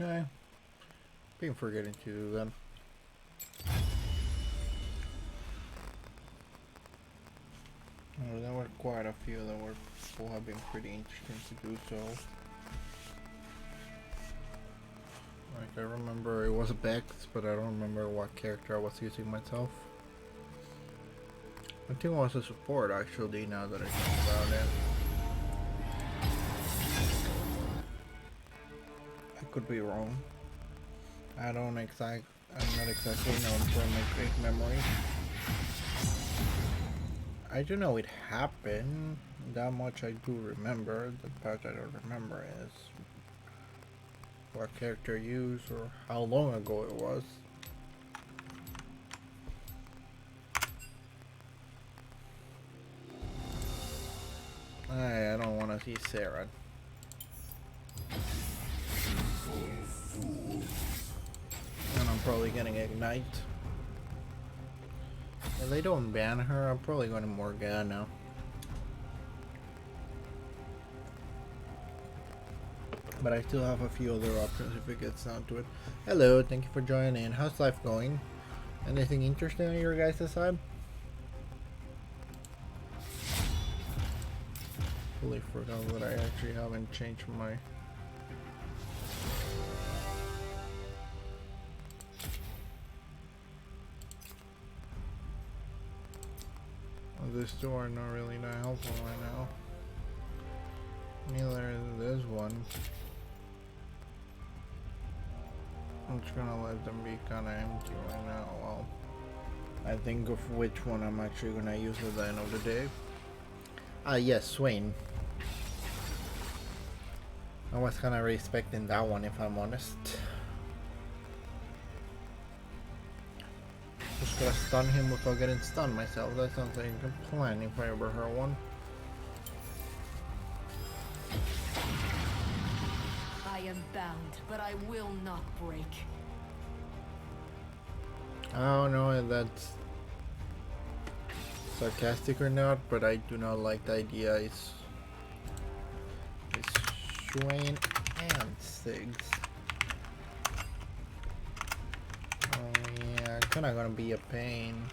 Okay. Been forgetting to do that. Well, there were quite a few that were will have been pretty interesting to do so. Like I remember it was a Bex, but I don't remember what character I was using myself. I think it was a support actually now that I think about it. I could be wrong. I'm not exactly known for my great memory. I do know it happened. That much I do remember. The part I don't remember is what character used or how long ago it was. I don't want to see Sarah. And I'm probably getting Ignite. If they don't ban her, I'm probably going to Morgana. But I still have a few other options if it gets down to it. Hello, thank you for joining in. How's life going? Anything interesting on your guys' side? Fully forgot that I actually haven't changed my... Well, these two are not really that helpful right now. Neither is this one. I'm just gonna let them be kinda empty right now while I think of which one I'm actually gonna use at the end of the day. Ah yes, Swain. I was kinda respecting that one if I'm honest. Just gotta stun him without getting stunned myself. That sounds like a good plan if I ever heard one. I am bound, but I will not break. I don't know if that's sarcastic or not, but I do not like the idea. It's Swain and Sigs. Oh yeah, kinda gonna be a pain.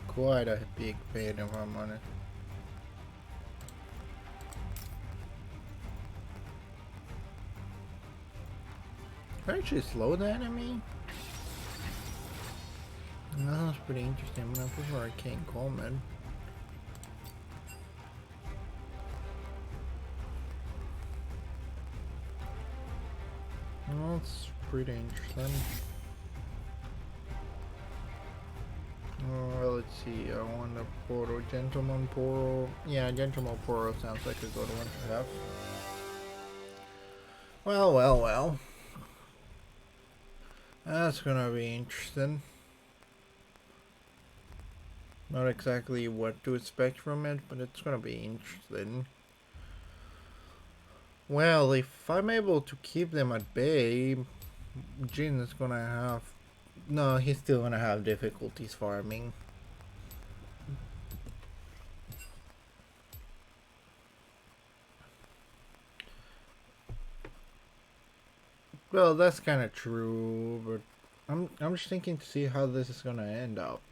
Quite a big pain if I'm honest. Can I actually slow the enemy? That sounds pretty interesting, but I prefer Arcane Coleman. Well, that's pretty interesting. Well, let's see. I want a Poro. Gentleman Poro. Yeah, Gentleman Poro sounds like a good one to have. Well, well, well. That's gonna be interesting. Not exactly what to expect from it, but it's gonna be interesting. Well, if I'm able to keep them at bay, Jin is gonna have... No, he's still gonna have difficulties farming. Well, that's kind of true, but I'm just thinking to see how this is gonna end up.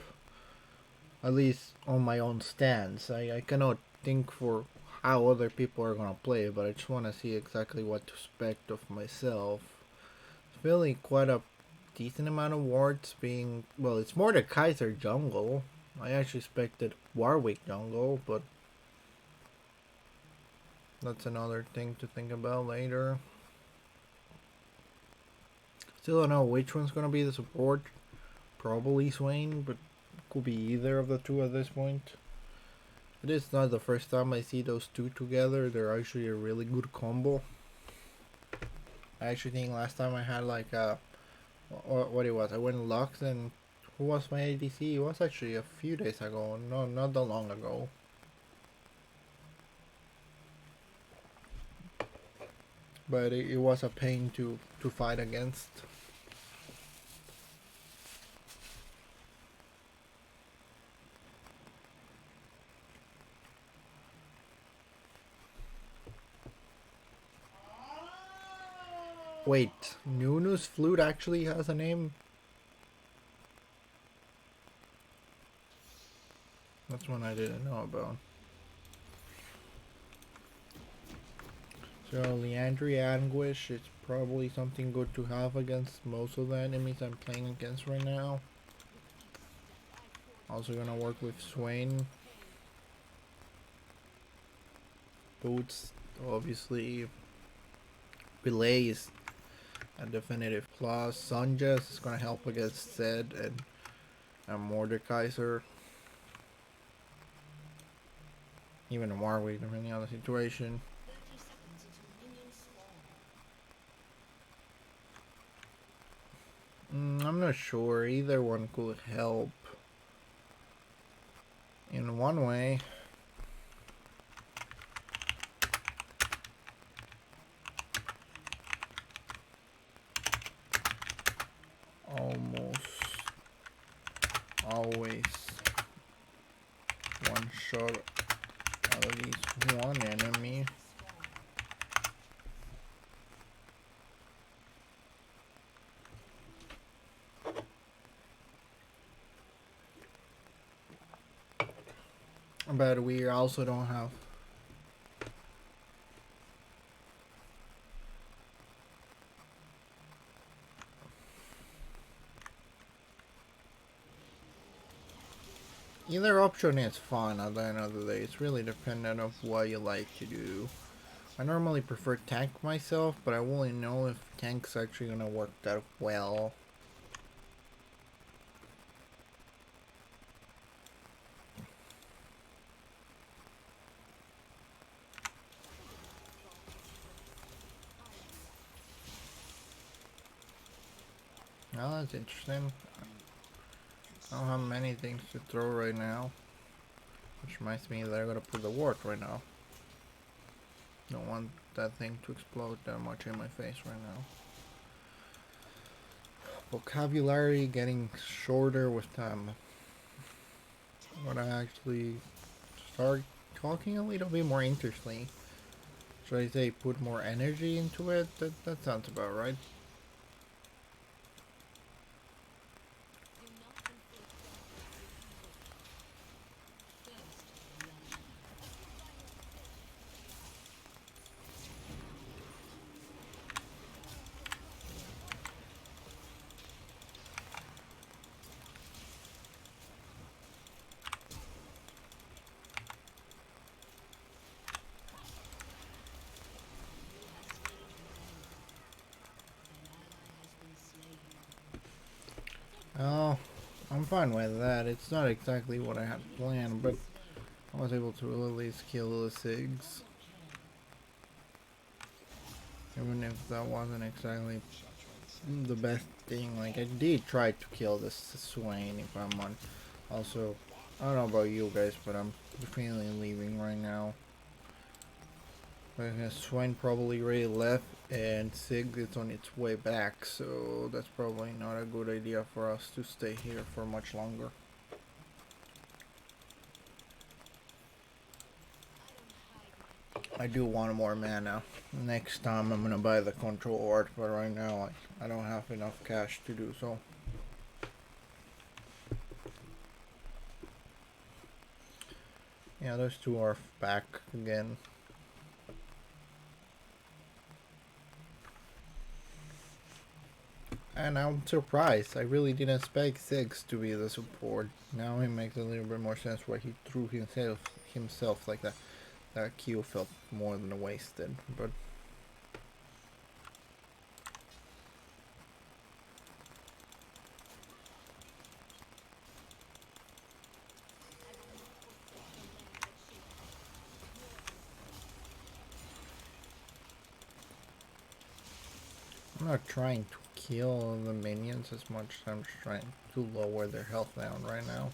At least on my own stance. I cannot think for how other people are gonna play, but I just want to see exactly what to expect of myself. It's feeling quite a decent amount of wards being... Well, it's more the Kaiser jungle. I actually expected Warwick jungle, but that's another thing to think about later. Still don't know which one's gonna be the support. Probably Swain, but could be either of the two at this point. It is not the first time I see those two together. They're actually a really good combo. I actually think last time I had like a... What it was, I went Lux and... Who was my ADC? It was actually a few days ago. No, not that long ago. But it was a pain to fight against. Wait, Nunu's flute actually has a name? That's one I didn't know about. So, Leandry Anguish, it's probably something good to have against most of the enemies I'm playing against right now. Also gonna work with Swain. Boots, obviously. Belay is a definitive plus. Sunjas is gonna help against Zed and Mordekaiser. Even a Warwick, depending on the situation. I'm not sure. Either one could help. In one way. Almost always one shot at least one enemy. But we also don't have either option is fun at the end of the day. It's really dependent on what you like to do. I normally prefer tank myself, but I won't know if tank's actually gonna work that well. Well, that's interesting. I don't have many things to throw right now. Which reminds me that I gotta put the ward right now. Don't want that thing to explode that much in my face right now. Vocabulary getting shorter with time. When I actually start talking a little bit more interestingly. Should I say put more energy into it? That sounds about right. Oh, I'm fine with that. It's not exactly what I had planned, but I was able to at least kill the Sigs. Even if that wasn't exactly the best thing. Like, I did try to kill this Swain if I'm on. Also, I don't know about you guys, but I'm definitely leaving right now. Swain probably already left, and Sig is on its way back, so that's probably not a good idea for us to stay here for much longer. I do want more mana. Next time I'm gonna buy the control art, but right now I don't have enough cash to do so. Yeah, those two are back again. And I'm surprised. I really didn't expect Six to be the support. Now it makes a little bit more sense why he threw himself like that. That Q felt more than wasted, but I'm not trying to kill the minions as much as I'm just trying to lower their health down right now.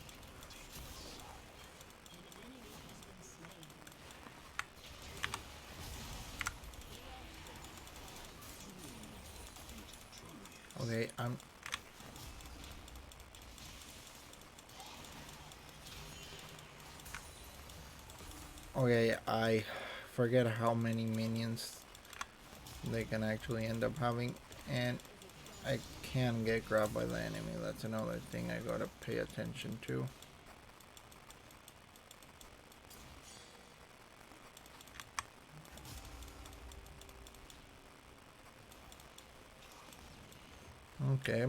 Okay, Okay, I forget how many minions they can actually end up having, and I can get grabbed by the enemy. That's another thing I gotta pay attention to. Okay,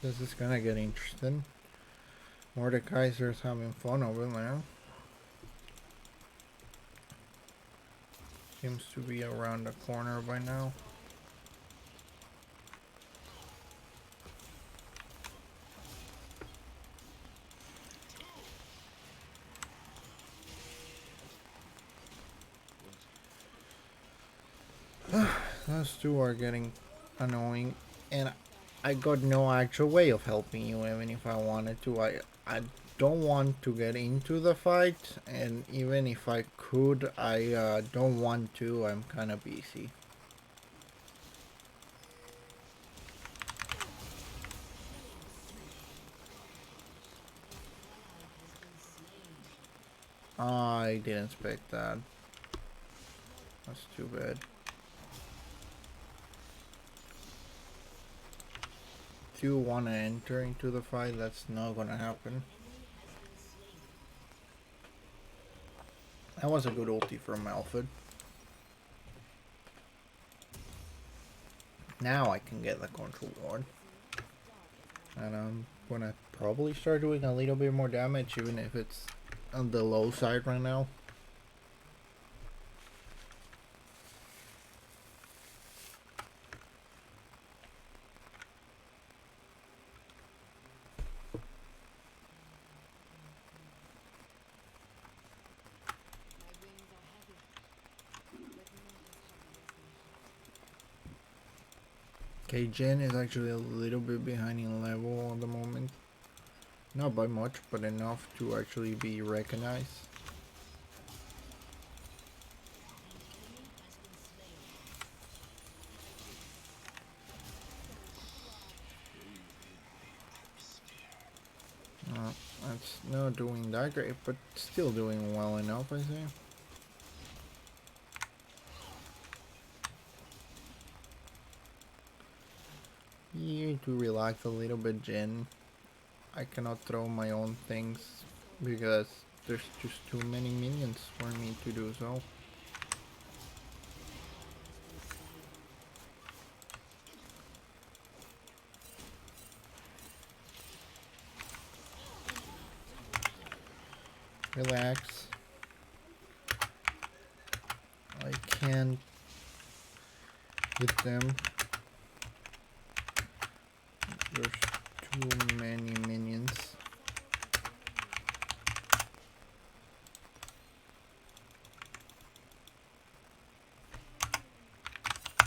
this is gonna get interesting. Mordekaiser's having fun over there. Seems to be around the corner by now. Those two are getting annoying, and I got no actual way of helping you even if I wanted to. I don't want to get into the fight, and even if I could, I don't want to. I'm kind of busy. I didn't expect that. That's too bad. If you want to enter into the fight, that's not gonna happen. That was a good ulti from Alfred. Now I can get the control ward. And I'm gonna probably start doing a little bit more damage, even if it's on the low side right now. Okay, Jen is actually a little bit behind in level at the moment. Not by much, but enough to actually be recognized. That's not doing that great, but still doing well enough, I say. You need to relax a little bit, Jen. I cannot throw my own things because there's just too many minions for me to do so. Relax. I can't hit them. There's too many minions.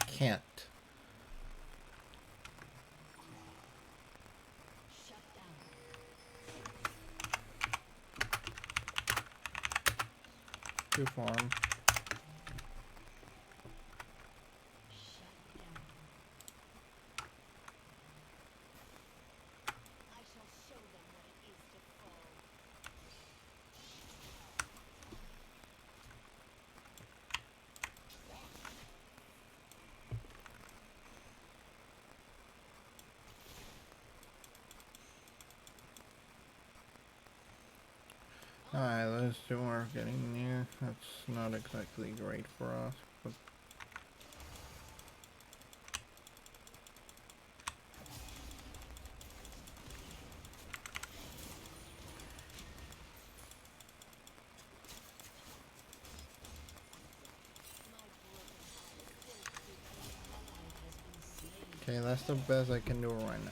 Can't. To farm. Alright, those two are getting near. That's not exactly great for us, but okay, that's the best I can do right now.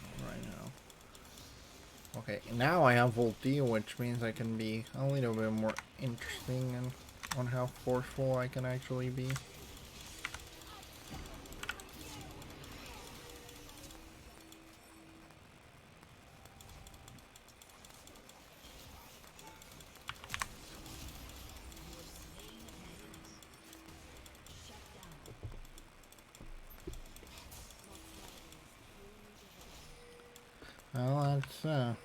Okay, now I have ulti, which means I can be a little bit more interesting and on how forceful I can actually be. Well, that's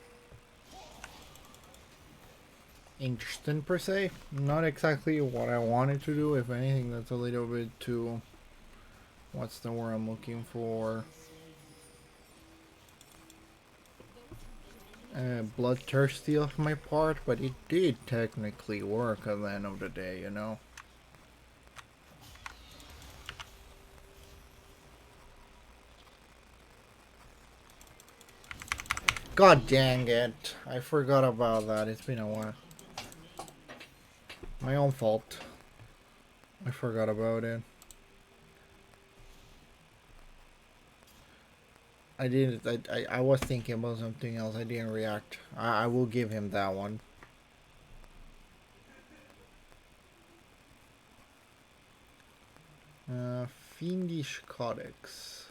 interesting per se. Not exactly what I wanted to do. If anything, that's a little bit too What's the word I'm looking for? Bloodthirsty of my part, but it did technically work at the end of the day, you know? God dang it. I forgot about that. It's been a while. My own fault. I forgot about it. I didn't. I was thinking about something else. I didn't react. I will give him that one. Fiendish Codex.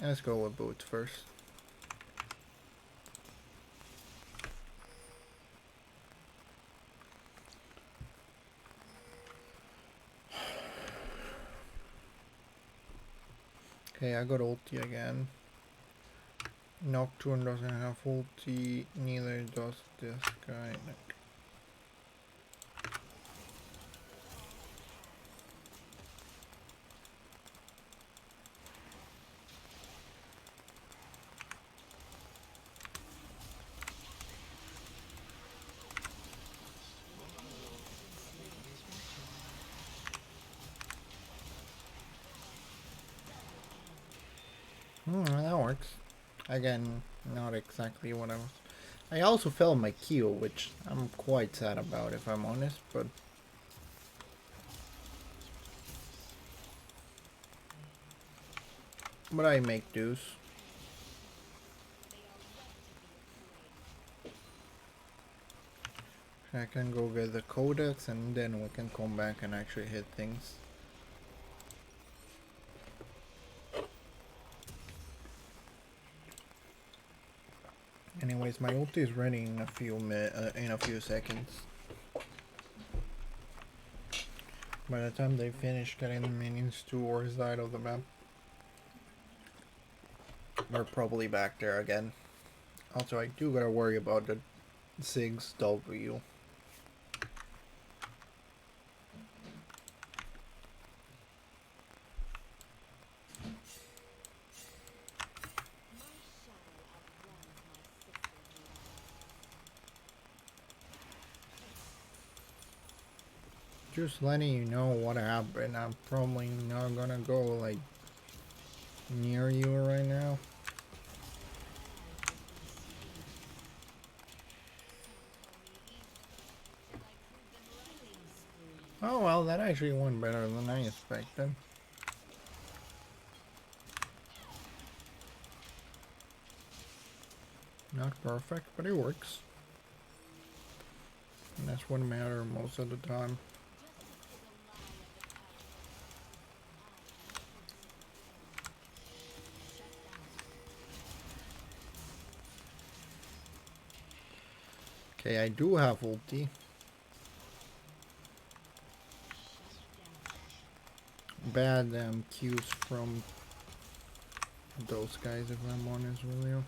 Let's go with boots first. Okay, I got ulti again. Nocturne doesn't have ulti, neither does this guy. That works. Again, not exactly what I was. I also failed my Q, which I'm quite sad about if I'm honest, but I make dues. I can go get the codex and then we can come back and actually hit things. Anyways, my ulti is ready in a few seconds. By the time they finish getting the minions to our side of the map, we're probably back there again. Also, I do gotta worry about the Ziggs W. Just letting you know what happened. I'm probably not gonna go like near you right now. Oh well, that actually went better than I expected. Not perfect, but it works. And that's what matters most of the time. Okay, I do have ulti. Bad cues from those guys, if I'm honest with you.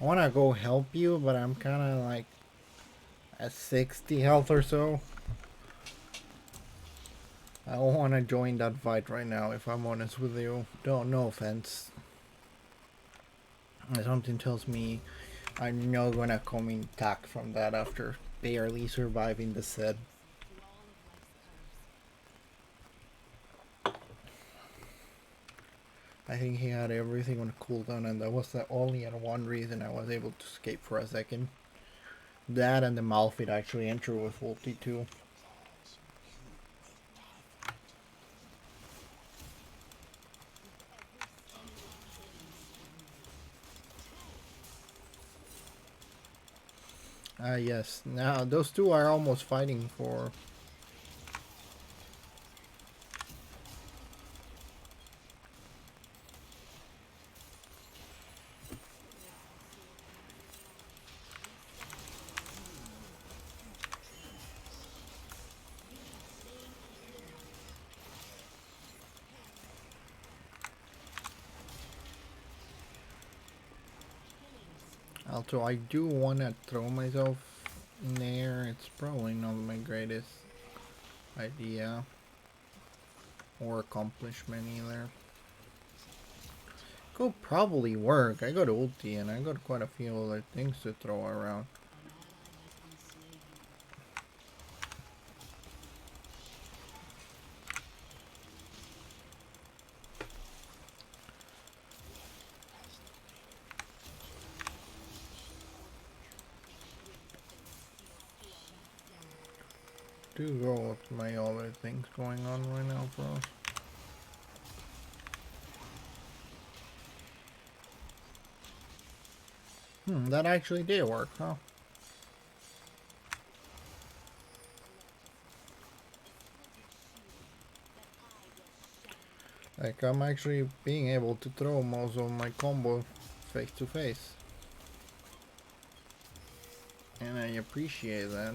I wanna go help you, but I'm kinda like at 60 health or so. I don't wanna join that fight right now, if I'm honest with you. No offense. Something tells me I'm not gonna come intact from that after barely surviving the set. I think he had everything on cooldown, and that was the only and one reason I was able to escape for a second. That and the Malphite actually enter with ulti too. Ah yes, now those two are almost fighting for... Also, I do want to throw myself in there. It's probably not my greatest idea or accomplishment either. Could probably work. I got ulti and I got quite a few other things to throw around. Do go with my other things going on right now, bro. That actually did work, huh? Like, I'm actually being able to throw most of my combo face to face. And I appreciate that.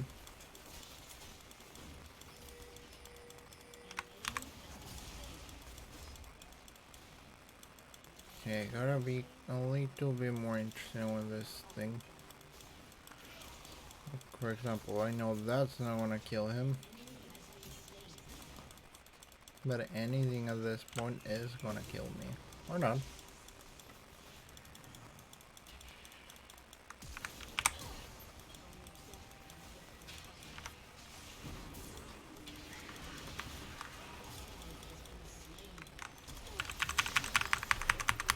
Okay, gotta be a little bit more interested with this thing. For example, I know that's not gonna kill him. But anything at this point is gonna kill me. Or not.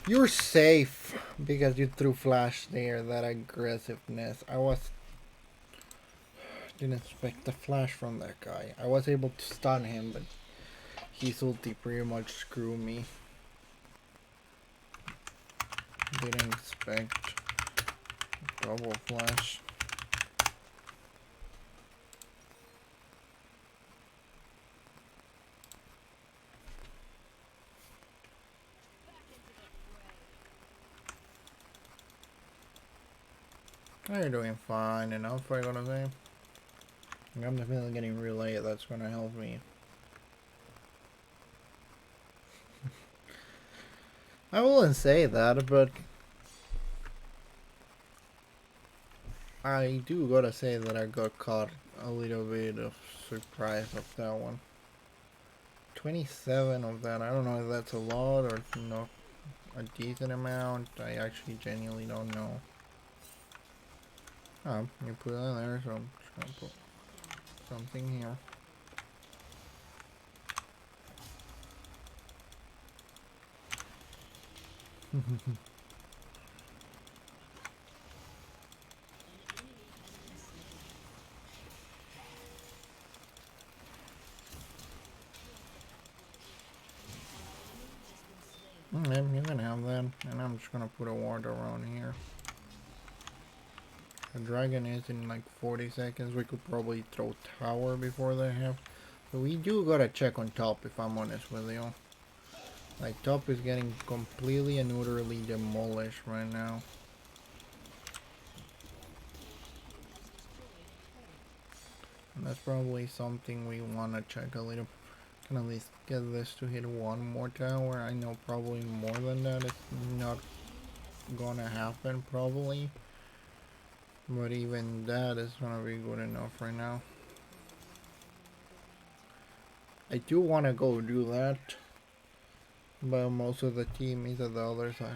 You're safe because you threw flash there, that aggressiveness. Didn't expect the flash from that guy. I was able to stun him, but his ulti pretty much screwed me. Didn't expect double flash. You're doing fine enough, I gotta say. I'm definitely getting relay, that's gonna help me. I wouldn't say that, but I do gotta say that I got caught a little bit of surprise of that one. 27 of that, I don't know if that's a lot or not a decent amount. I actually genuinely don't know. Oh, you put that there, so I'm just gonna put something here. You can have that, and I'm just gonna put a ward around here. The dragon is in like 40 seconds. We could probably throw tower before they have. But we do gotta check on top, if I'm honest with you. Like, top is getting completely and utterly demolished right now. And that's probably something we wanna check a little. Can at least get this to hit one more tower. I know probably more than that is not gonna happen probably. But even that is gonna be good enough right now. I do wanna go do that. But most of the team is at the other side.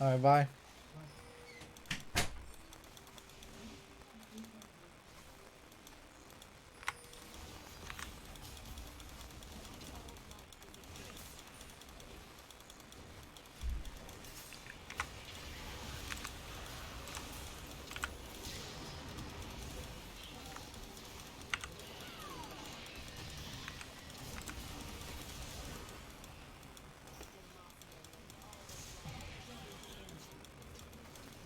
Alright, bye.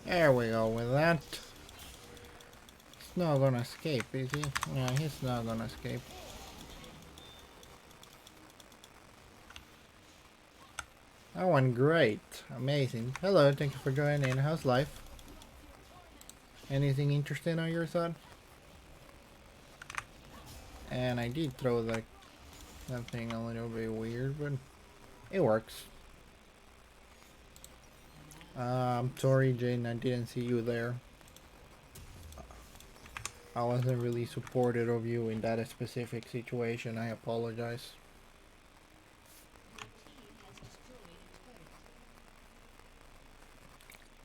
There we go with that. He's not gonna escape, is he? Yeah, he's not gonna escape. That went great. Amazing. Hello, thank you for joining. How's life? Anything interesting on your side? And I did throw that thing a little bit weird, but it works. I'm sorry, Jane, I didn't see you there. I wasn't really supportive of you in that specific situation. I apologize.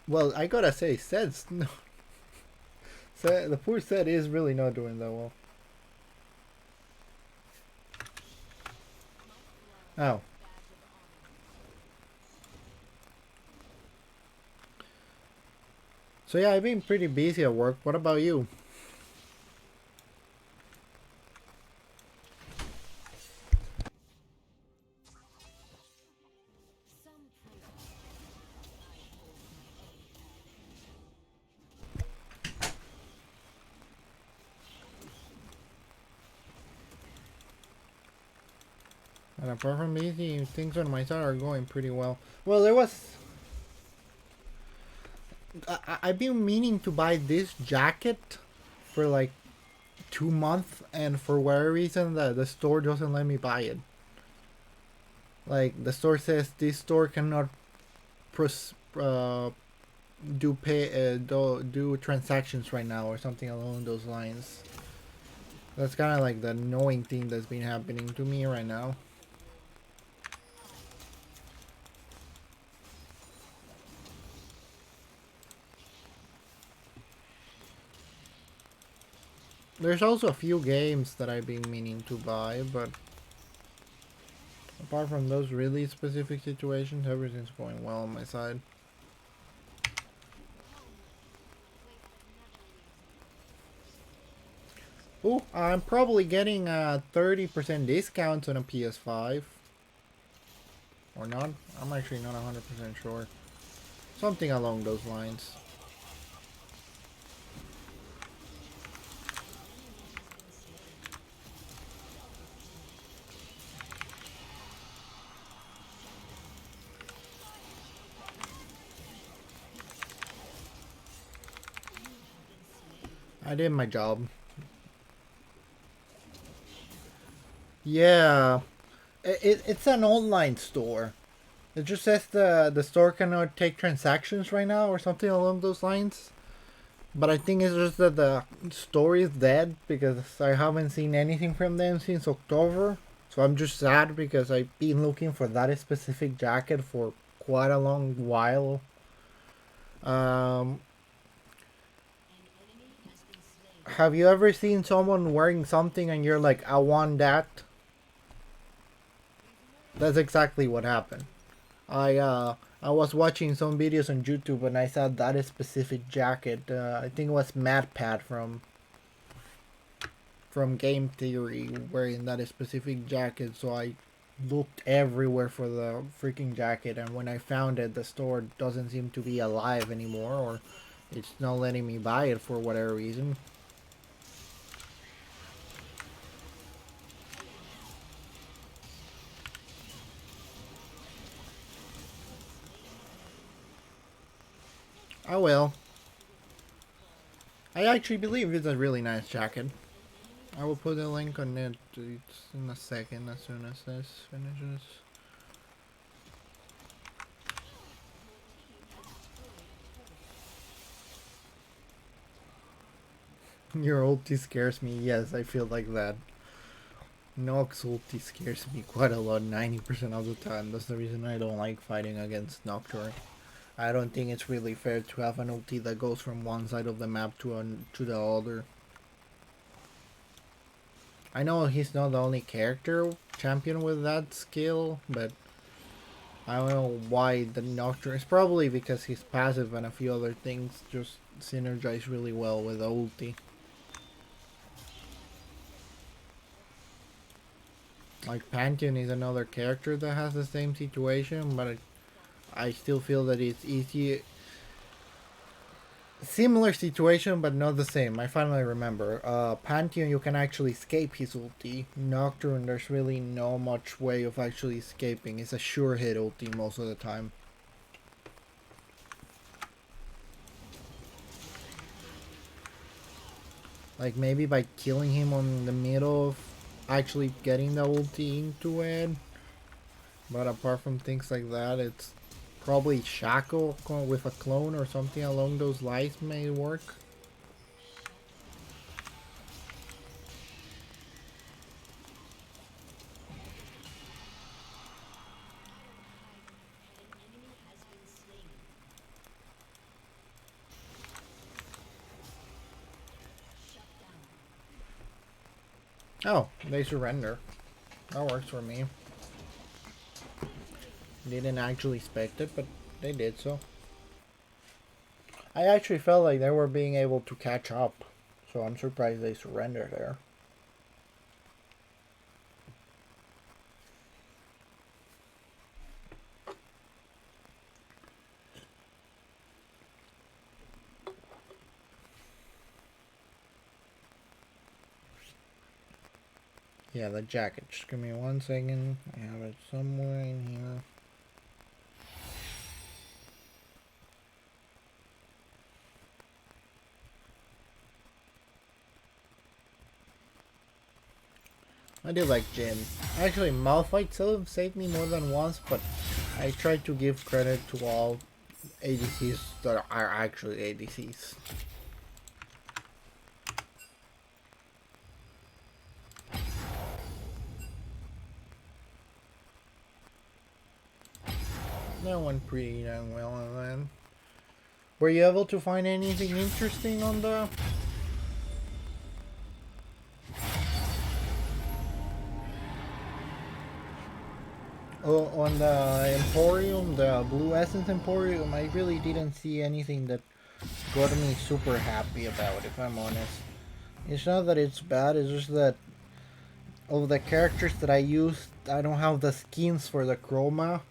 Well, I gotta say, Zed's no. The poor Zed is really not doing that well. Oh. So yeah, I've been pretty busy at work. What about you? And apart from busy, things on my side are going pretty well. Well, there was... I've been meaning to buy this jacket for like 2 months, and for whatever reason the store doesn't let me buy it. Like, the store says this store cannot do transactions right now, or something along those lines. That's kind of like the annoying thing that's been happening to me right now. There's also a few games that I've been meaning to buy, but apart from those really specific situations, everything's going well on my side. Ooh, I'm probably getting a 30% discount on a PS5. Or not? I'm actually not 100% sure. Something along those lines. I did my job. Yeah. It's an online store. It just says the store cannot take transactions right now or something along those lines. But I think it's just that the store is dead because I haven't seen anything from them since October. So I'm just sad because I've been looking for that specific jacket for quite a long while. Have you ever seen someone wearing something and you're like, I want that? That's exactly what happened. I was watching some videos on YouTube and I saw that specific jacket. I think it was MatPat from Game Theory wearing that specific jacket. So I looked everywhere for the freaking jacket, and when I found it, the store doesn't seem to be alive anymore, or it's not letting me buy it for whatever reason. Oh well. I actually believe it's a really nice jacket. I will put a link on it in a second as soon as this finishes. Your ulti scares me. Yes, I feel like that. Nox ulti scares me quite a lot, 90% of the time. That's the reason I don't like fighting against Nocturne. I don't think it's really fair to have an ulti that goes from one side of the map to the other. I know he's not the only character champion with that skill, but I don't know why the Nocturne. It's probably because his passive and a few other things just synergize really well with the ulti. Like Pantheon is another character that has the same situation, but I still feel that it's easy. Similar situation, but not the same. I finally remember. Pantheon, you can actually escape his ulti. Nocturne, there's really no much way of actually escaping. It's a sure hit ulti most of the time. Like maybe by killing him on the middle of actually getting the ulti into it. But apart from things like that, it's probably Shackle with a clone or something along those lines may work. Oh, they surrender. That works for me. Didn't actually expect it, but they did so. I actually felt like they were being able to catch up, so I'm surprised they surrendered there. Yeah, the jacket. Just give me 1 second. I have it somewhere in here. I do like Jhin. Actually, Malphite saved me more than once, but I try to give credit to all ADCs that are actually ADCs. That went pretty damn well, and then were you able to find anything interesting on the on the Emporium, the Blue Essence Emporium? I really didn't see anything that got me super happy about, if I'm honest. It's not that it's bad, it's just that of the characters that I used, I don't have the skins for the chroma.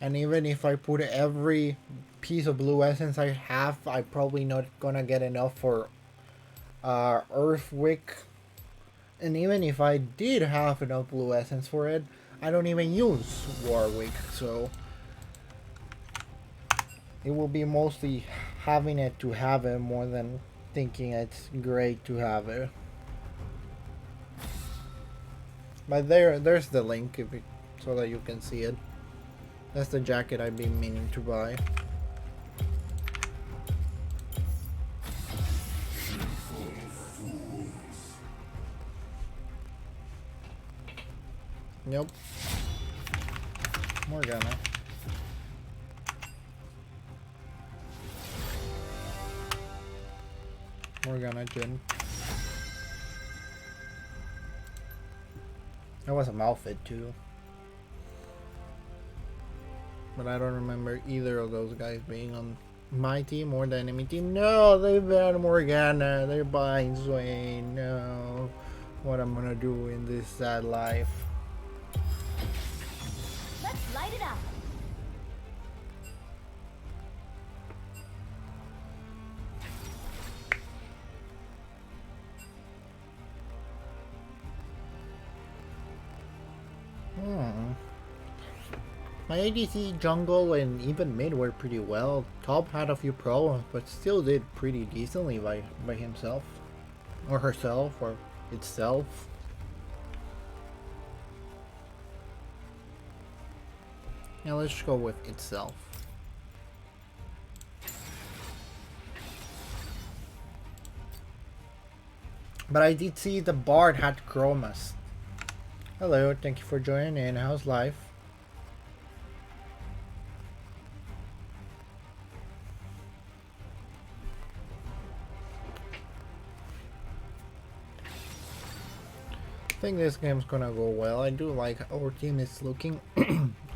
And even if I put every piece of blue essence I have, I'm probably not gonna get enough for Earthwick. And even if I did have enough blue essence for it, I don't even use Warwick, so it will be mostly having it to have it more than thinking it's great to have it. But there's the link so that you can see it. That's the jacket I've been meaning to buy. Yep. Morgana. Morgana Jhin. That was a Malphite too. But I don't remember either of those guys being on my team or the enemy team. No, they banned Morgana. They're buying Swain. No. What I'm gonna do in this sad life. Let's light it up. My ADC jungle and even mid were pretty well. Top had a few problems, but still did pretty decently by himself. Or herself, or itself. Yeah, let's go with itself. But I did see the Bard had Chromas. Hello, thank you for joining in. How's life? think this game's gonna go well. I do like how our team is looking.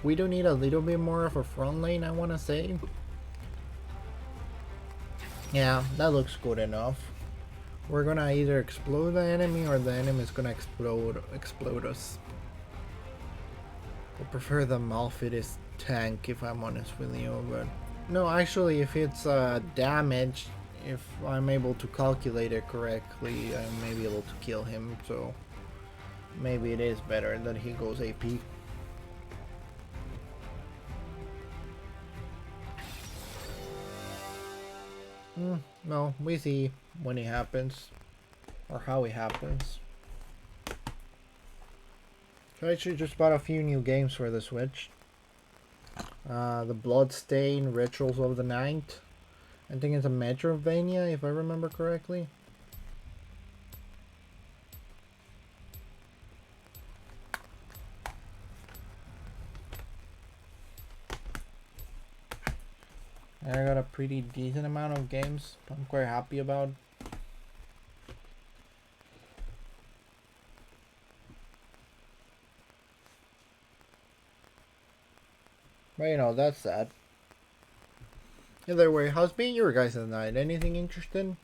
We do need a little bit more of a front lane, I wanna say. Yeah, that looks good enough. We're gonna either explode the enemy or the enemy is gonna explode us. I prefer the Malphite tank if I'm honest with you, but no, actually if it's damage, if I'm able to calculate it correctly, I may be able to kill him, so maybe it is better that he goes AP. No, we see when it happens, or how it happens. I actually just bought a few new games for the Switch. The Bloodstain, Rituals of the Night. I think it's a Metroidvania, if I remember correctly. I got a pretty decent amount of games I'm quite happy about. But you know, that's sad. Either way, how's been your guys' night? Anything interesting?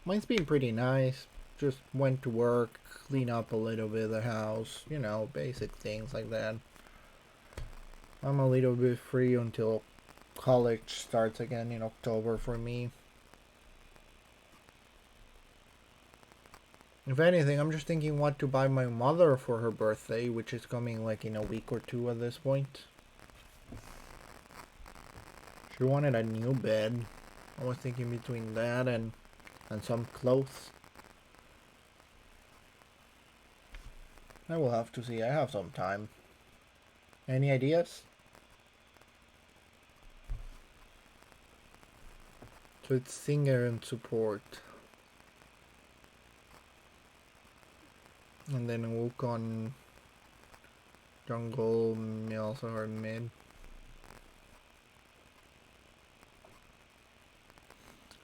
Mine's been pretty nice. Just went to work, clean up a little bit of the house, you know, basic things like that. I'm a little bit free until college starts again in October for me. If anything, I'm just thinking what to buy my mother for her birthday, which is coming like in a week or two at this point. She wanted a new bed. I was thinking between that and some clothes. I will have to see. I have some time. Any ideas? So it's singer and support. And then Wukong, jungle, may also are mid.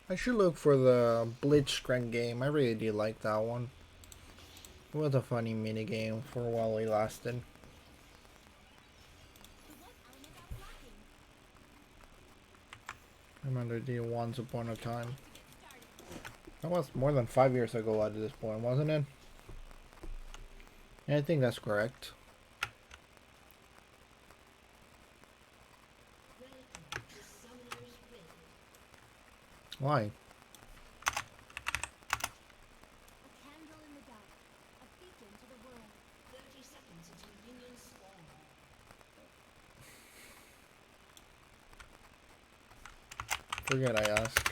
I should look for the Blitzcrank game. I really did like that one. It was a funny mini game for a while it lasted. I remember the Once Upon a Time. That was more than 5 years ago at this point, wasn't it? Yeah, I think that's correct. Why? Forget I asked.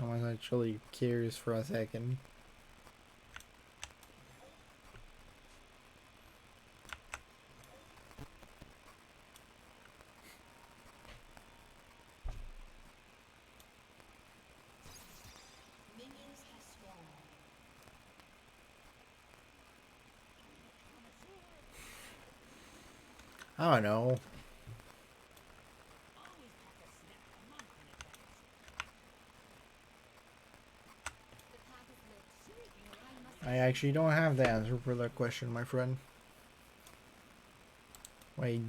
I was actually curious for a second. I don't know. I actually don't have the answer for that question, my friend. Wait,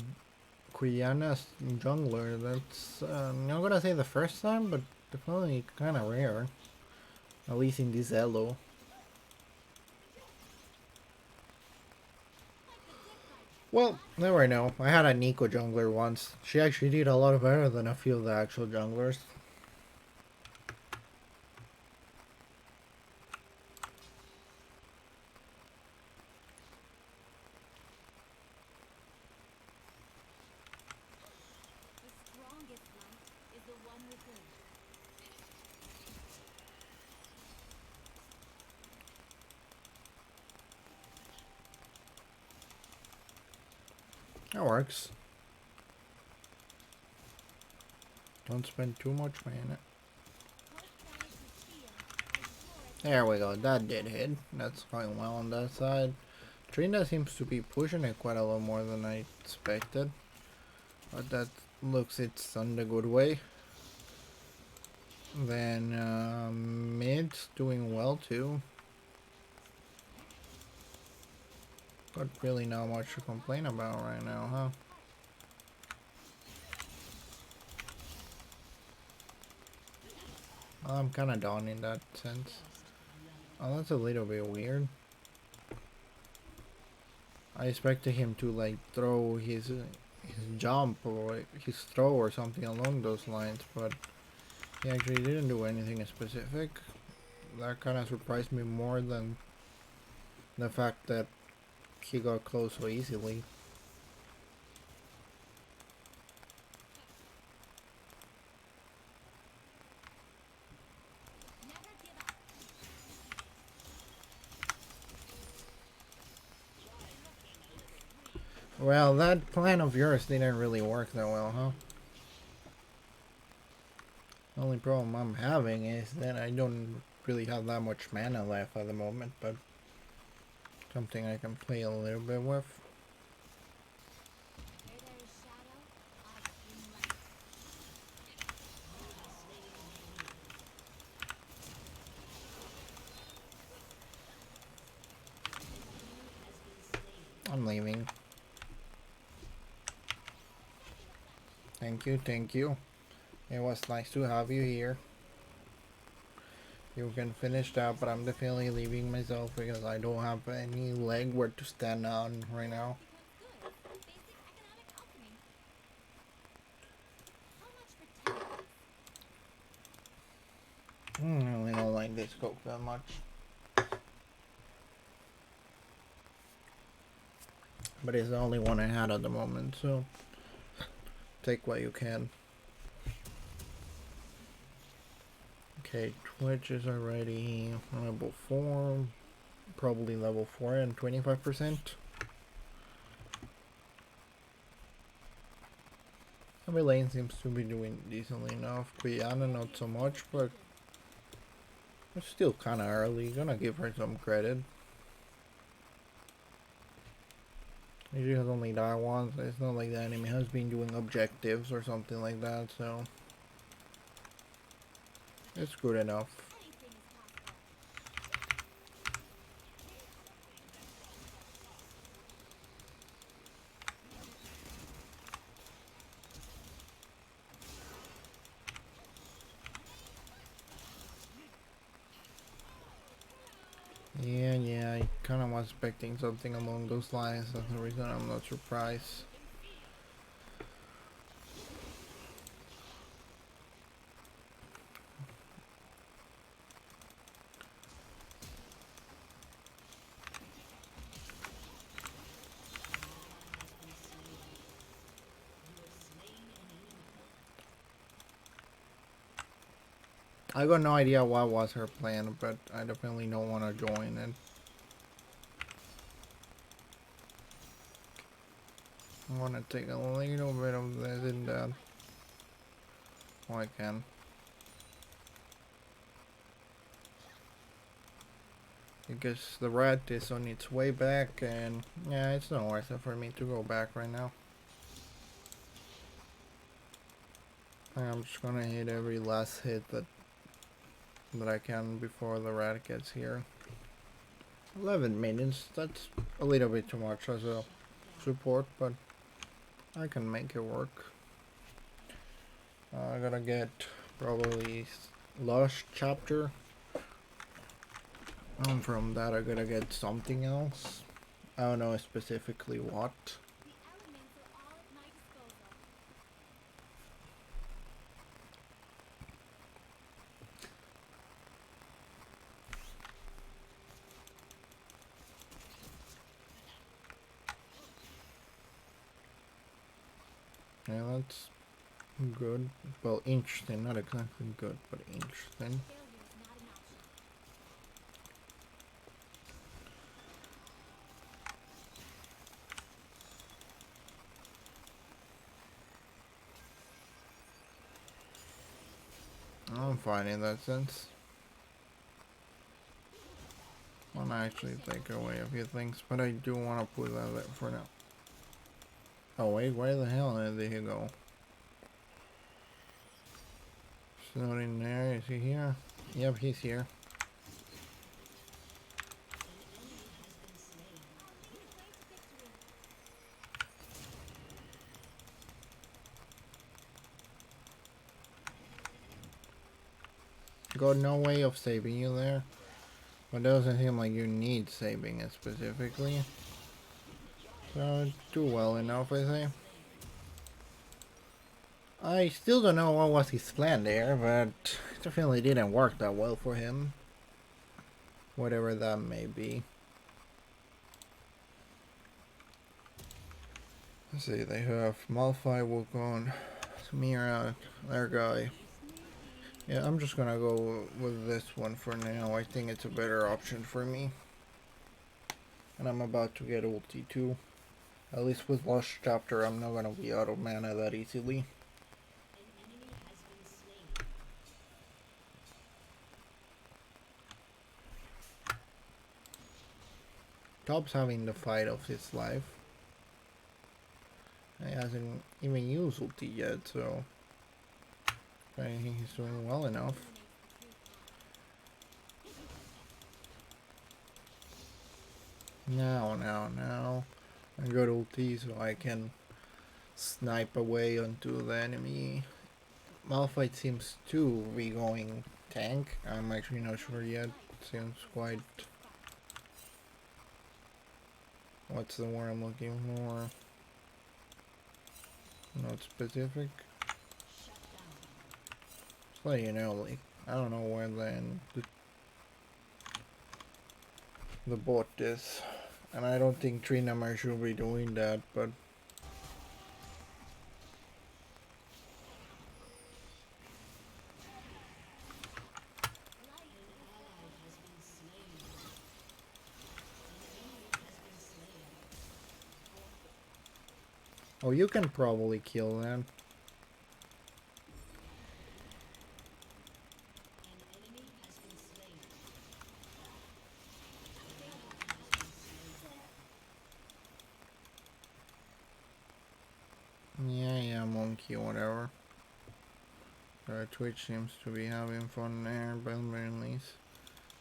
Quiana's jungler, that's I'm not gonna say the first time, but definitely kinda rare. At least in this elo. Well, never know. I had a Nico jungler once. She actually did a lot better than a few of the actual junglers. That works. Don't spend too much mana. There we go, that did hit. That's going well on that side. Trina seems to be pushing it quite a lot more than I expected. But that looks it's on the good way. Then mid's doing well too. But really not much to complain about right now, huh? I'm kind of done in that sense. Oh, that's a little bit weird. I expected him to like throw his jump or his throw or something along those lines, but he actually didn't do anything specific. That kind of surprised me more than the fact that he got close so easily. Well, that plan of yours didn't really work that well, huh? The only problem I'm having is that I don't really have that much mana left at the moment, but something I can play a little bit with. I'm leaving. Thank you, thank you. It was nice to have you here. You can finish that, but I'm definitely leaving myself because I don't have any legwork to stand on right now. I really don't like this scope that much. But it's the only one I had at the moment, so take what you can. Okay, Twitch is already level 4. Probably level 4 and 25%. Every lane seems to be doing decently enough. Quiana not so much, but it's still kind of early. Gonna give her some credit. She has only died once. It's not like the enemy has been doing objectives or something like that, so it's good enough. Yeah, I kind of was expecting something along those lines. That's the reason I'm not surprised. I got no idea what was her plan, but I definitely don't want to join it. I want to take a little bit of this and that. Oh, I can. Because the rat is on its way back, and yeah, it's not worth it for me to go back right now. I'm just gonna hit every last hit that I can before the rat gets here. 11 minutes, that's a little bit too much as a support, but I can make it work. I gotta get probably Lost Chapter. And from that I gotta get something else. I don't know specifically what. Yeah, that's good. Well, interesting. Not exactly good, but interesting. I'm fine in that sense. I want to actually take away a few things, but I do want to put that there for now. Oh wait, where the hell did he go? He's not in there. Is he here? Yep, he's here. Got no way of saving you there. But it doesn't seem like you need saving it specifically. So do well enough, I think. I still don't know what was his plan there, but it definitely didn't work that well for him. Whatever that may be. Let's see, they have Malphite, Wukong, Samira, their guy. Yeah, I'm just gonna go with this one for now. I think it's a better option for me. And I'm about to get ulti too. At least with Lost Chapter, I'm not gonna be out of mana that easily. Top's having the fight of his life. He hasn't even used ulti yet, so I think he's doing well enough. Now. I got ulti so I can snipe away onto the enemy. Malphite seems to be going tank. I'm actually not sure yet. Seems quite... What's the word I'm looking for? Not specific. Just let you know, like, I don't know where the bot is. And I don't think Trinamar should be doing that, but... Oh, you can probably kill them. Yeah, monkey, whatever. Twitch seems to be having fun there, but at least.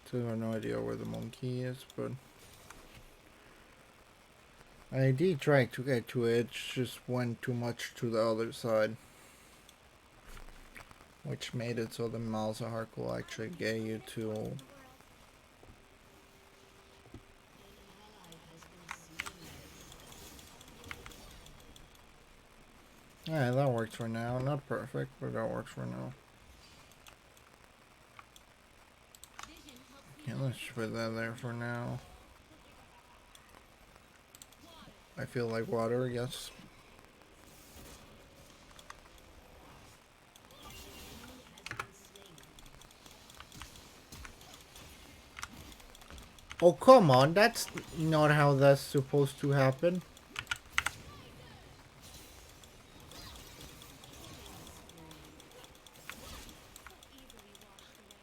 Still have no idea where the monkey is, but... I did try to get to it, just went too much to the other side. Which made it so the Malzahar will actually get you to... Yeah, that works for now. Not perfect, but that works for now. Yeah, let's put that there for now. I feel like water, yes. Oh, come on, that's not how that's supposed to happen.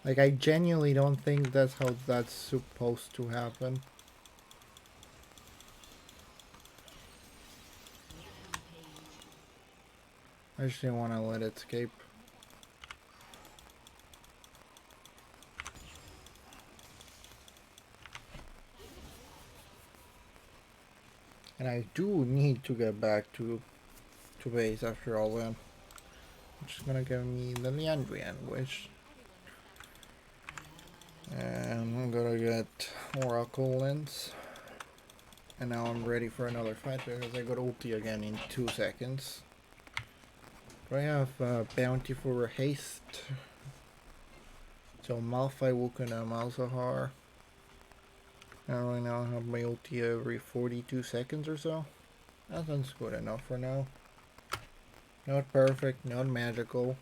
Like, I genuinely don't think that's how that's supposed to happen. I just didn't want to let it escape. And I do need to get back to base after all that. Which is gonna give me the Liandrian, which... And I'm gonna get Oracle Lens. And now I'm ready for another fight because I got ulti again in 2 seconds. Do I have bounty for haste? So Malphite, Wukong, and Malzahar. I right now have my ulti every 42 seconds or so. That sounds good enough for now. Not perfect, not magical.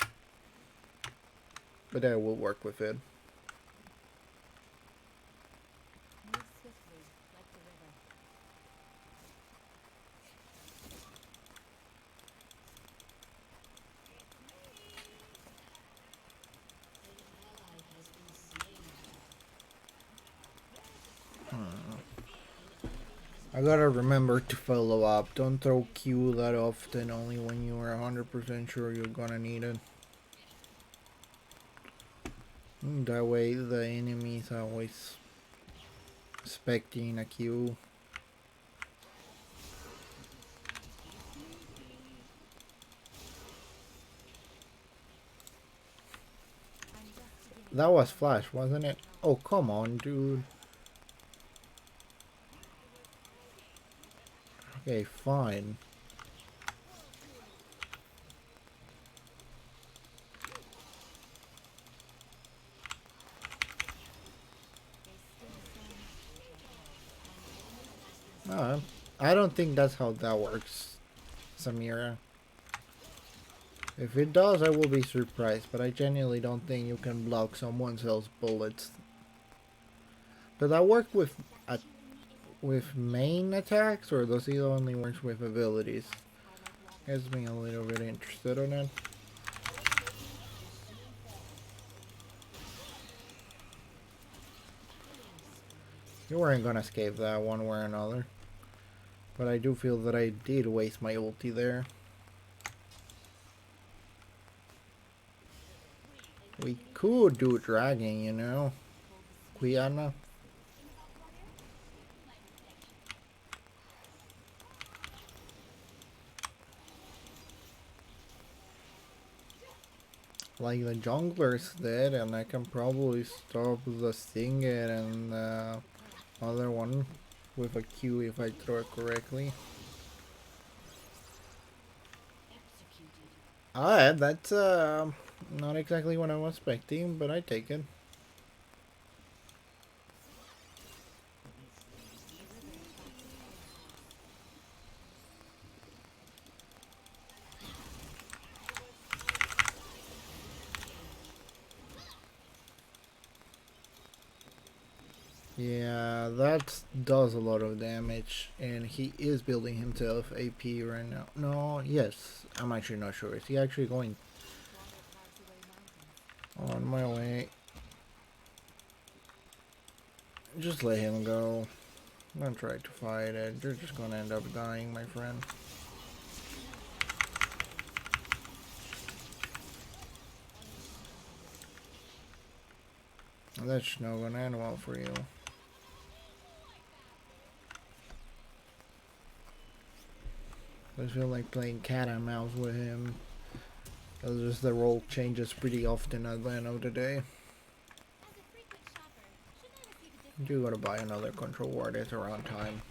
But I will work with it. I gotta remember to follow up. Don't throw Q that often, only when you are 100% sure you're gonna need it. That way the enemies are always expecting a Q. That was Flash, wasn't it? Oh, come on, dude. Okay, fine. No, I don't think that's how that works, Samira. If it does, I will be surprised, but I genuinely don't think you can block someone else's bullets. Does that work with main attacks, or does it only work with abilities? Gets me a little bit interested on it. You weren't gonna escape that one way or another. But I do feel that I did waste my ulti there. We could do dragging, you know? Quiana. Like the jungler's dead, and I can probably stop the Stinged and the other one with a Q if I throw it correctly. Alright, that's not exactly what I was expecting, but I take it. Yeah, that does a lot of damage, and he is building himself AP right now. No, yes, I'm actually not sure. Is he actually going on my way? Just let him go. Don't try to fight it. You're just gonna end up dying, my friend. That's not gonna end well for you. I feel like playing cat and mouse with him. It's just the role changes pretty often at the end of the day. You gotta buy another control ward. It's around time.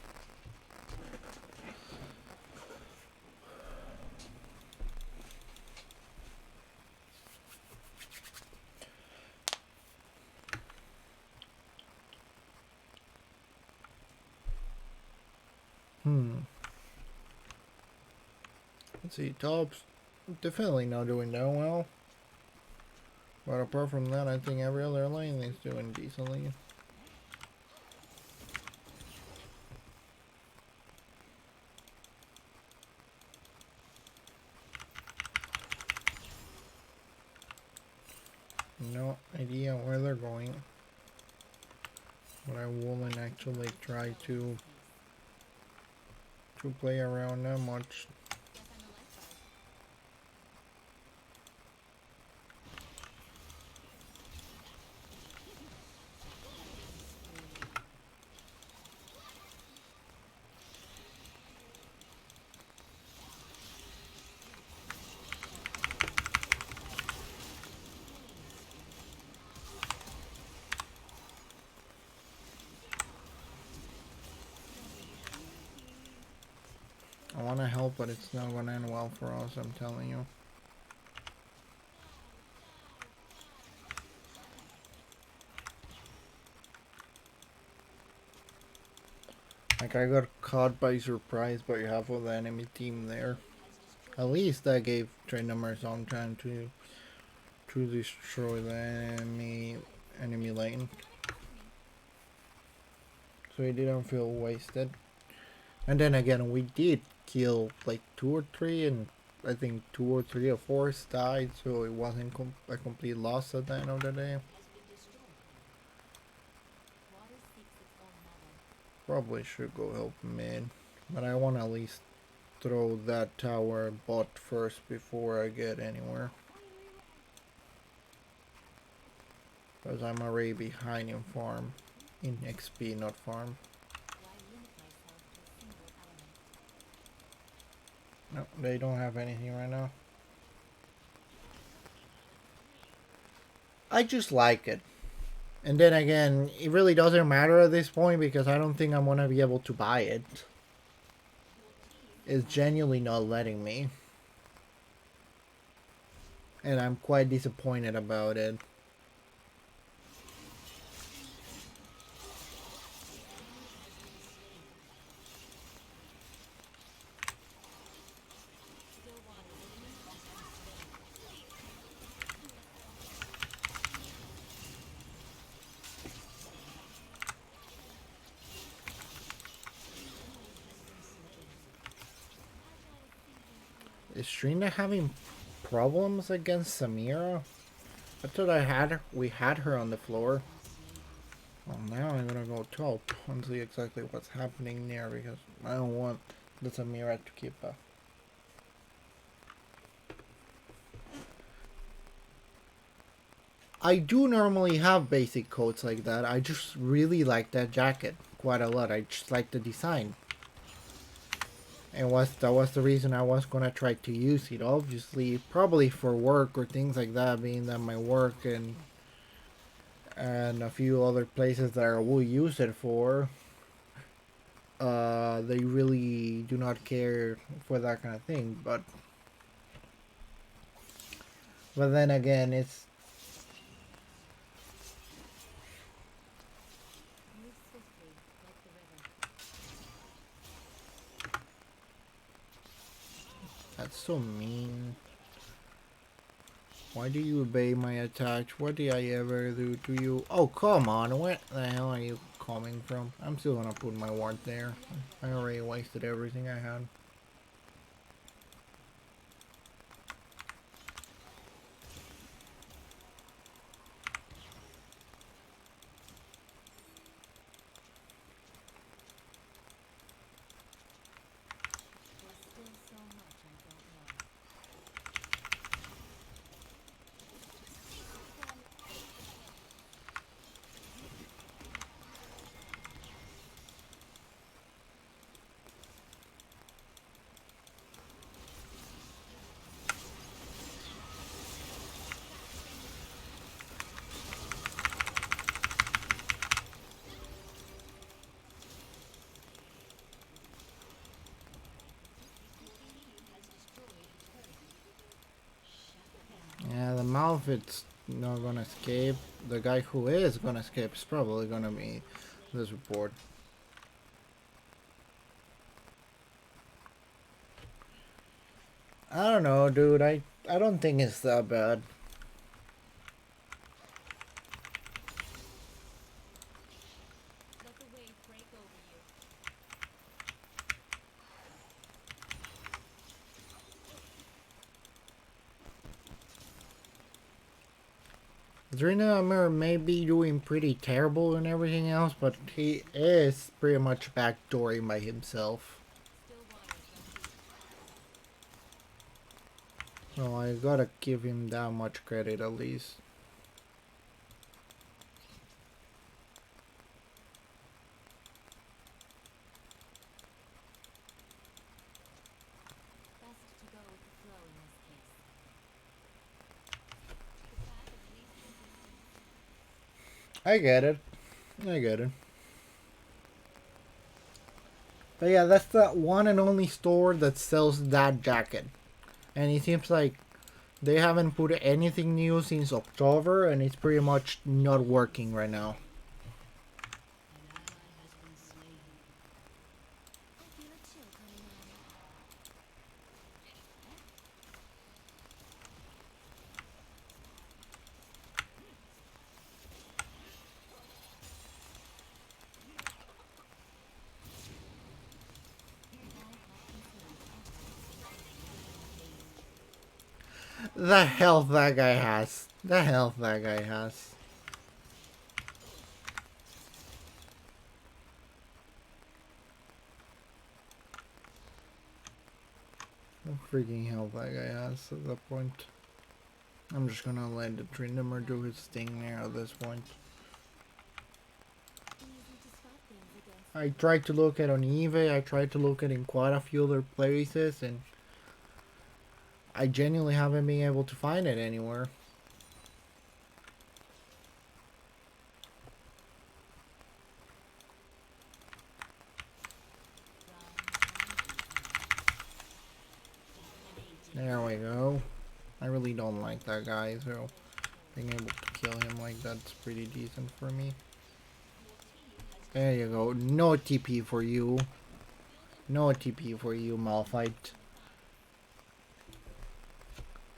Let's see, tops definitely not doing that well. But apart from that, I think every other lane is doing decently. No idea where they're going. But I wouldn't actually try to play around that much. I want to help, but it's not going to end well for us, I'm telling you. Like, I got caught by surprise by half of the enemy team there. At least that gave Trindamere some time to destroy the enemy lane. So he didn't feel wasted. And then again, we did kill like 2 or 3, and I think 2 or 3 of us died, so it wasn't a complete loss at the end of the day. Probably should go help mid, but I want to at least throw that tower bot first before I get anywhere. Because I'm already behind in farm. In XP, not farm. No, they don't have anything right now. I just like it. And then again, it really doesn't matter at this point because I don't think I'm gonna be able to buy it. It's genuinely not letting me. And I'm quite disappointed about it. Is Trina having problems against Samira? I thought we had her on the floor. Well, now I'm gonna go top and see exactly what's happening there because I don't want the Samira to keep up. I do normally have basic coats like that. I just really like that jacket quite a lot. I just like the design. And that was the reason I was gonna try to use it. Obviously, probably for work or things like that, being that my work and a few other places that I will use it for, they really do not care for that kind of thing. But then again, it's that's so mean. Why do you obey my attacks? What did I ever do to you? Oh, come on. Where the hell are you coming from? I'm still gonna put my ward there. I already wasted everything I had. Yeah, the Malphite's not gonna escape. The guy who is gonna escape is probably gonna be this report. I don't know, dude. I don't think it's that bad. Drina Amir may be doing pretty terrible and everything else, but he is pretty much backdooring by himself. So I gotta give him that much credit at least. I get it. I get it. But yeah, that's the one and only store that sells that jacket. And it seems like they haven't put anything new since October, and it's pretty much not working right now. The health that guy has. The health that guy has. The freaking health that guy has at that point. I'm just gonna let the Trindamer do his thing there at this point. I tried to look at on eBay, I tried to look at in quite a few other places, and I genuinely haven't been able to find it anywhere. There we go. I really don't like that guy, so being able to kill him like that's pretty decent for me. There you go. No TP for you. No TP for you, Malphite.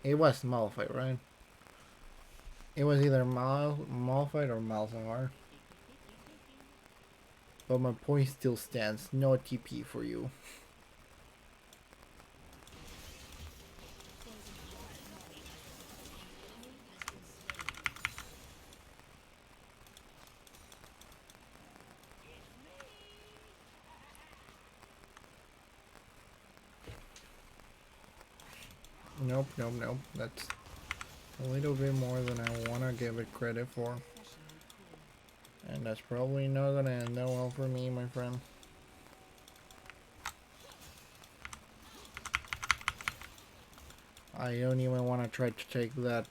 It was Malphite, right? It was either Malphite or Malzahar. But my point still stands. No TP for you. Nope, nope, nope. That's a little bit more than I want to give it credit for. And that's probably not gonna end that well for me, my friend. I don't even want to try to take that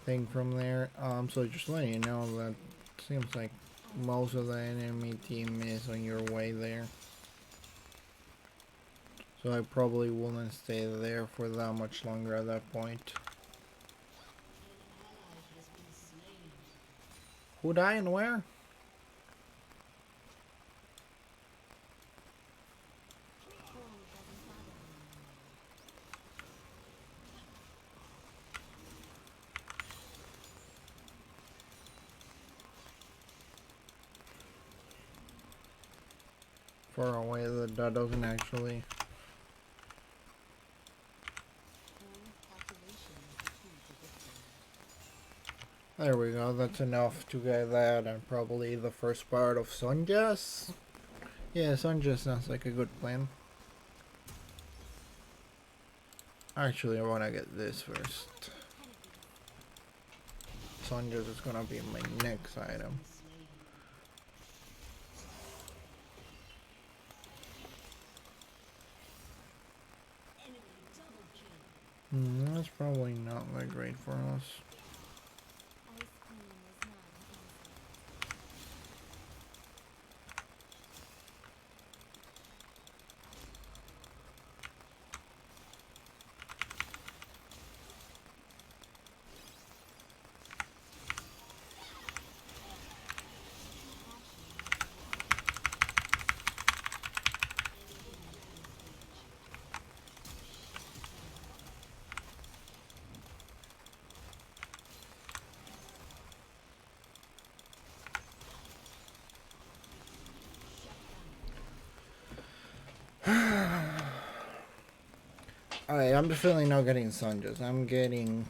thing from there. So just letting you know that seems like most of the enemy team is on your way there. So I probably wouldn't stay there for that much longer at that point. Who died and where? Far away that doesn't actually. There we go, that's enough to get that, and probably the first part of Sunjas. Yeah, Sunjas sounds like a good plan. Actually, I want to get this first. Sunjas is gonna be my next item. That's probably not that great for us. Alright, I'm definitely not getting Sunjas. I'm getting...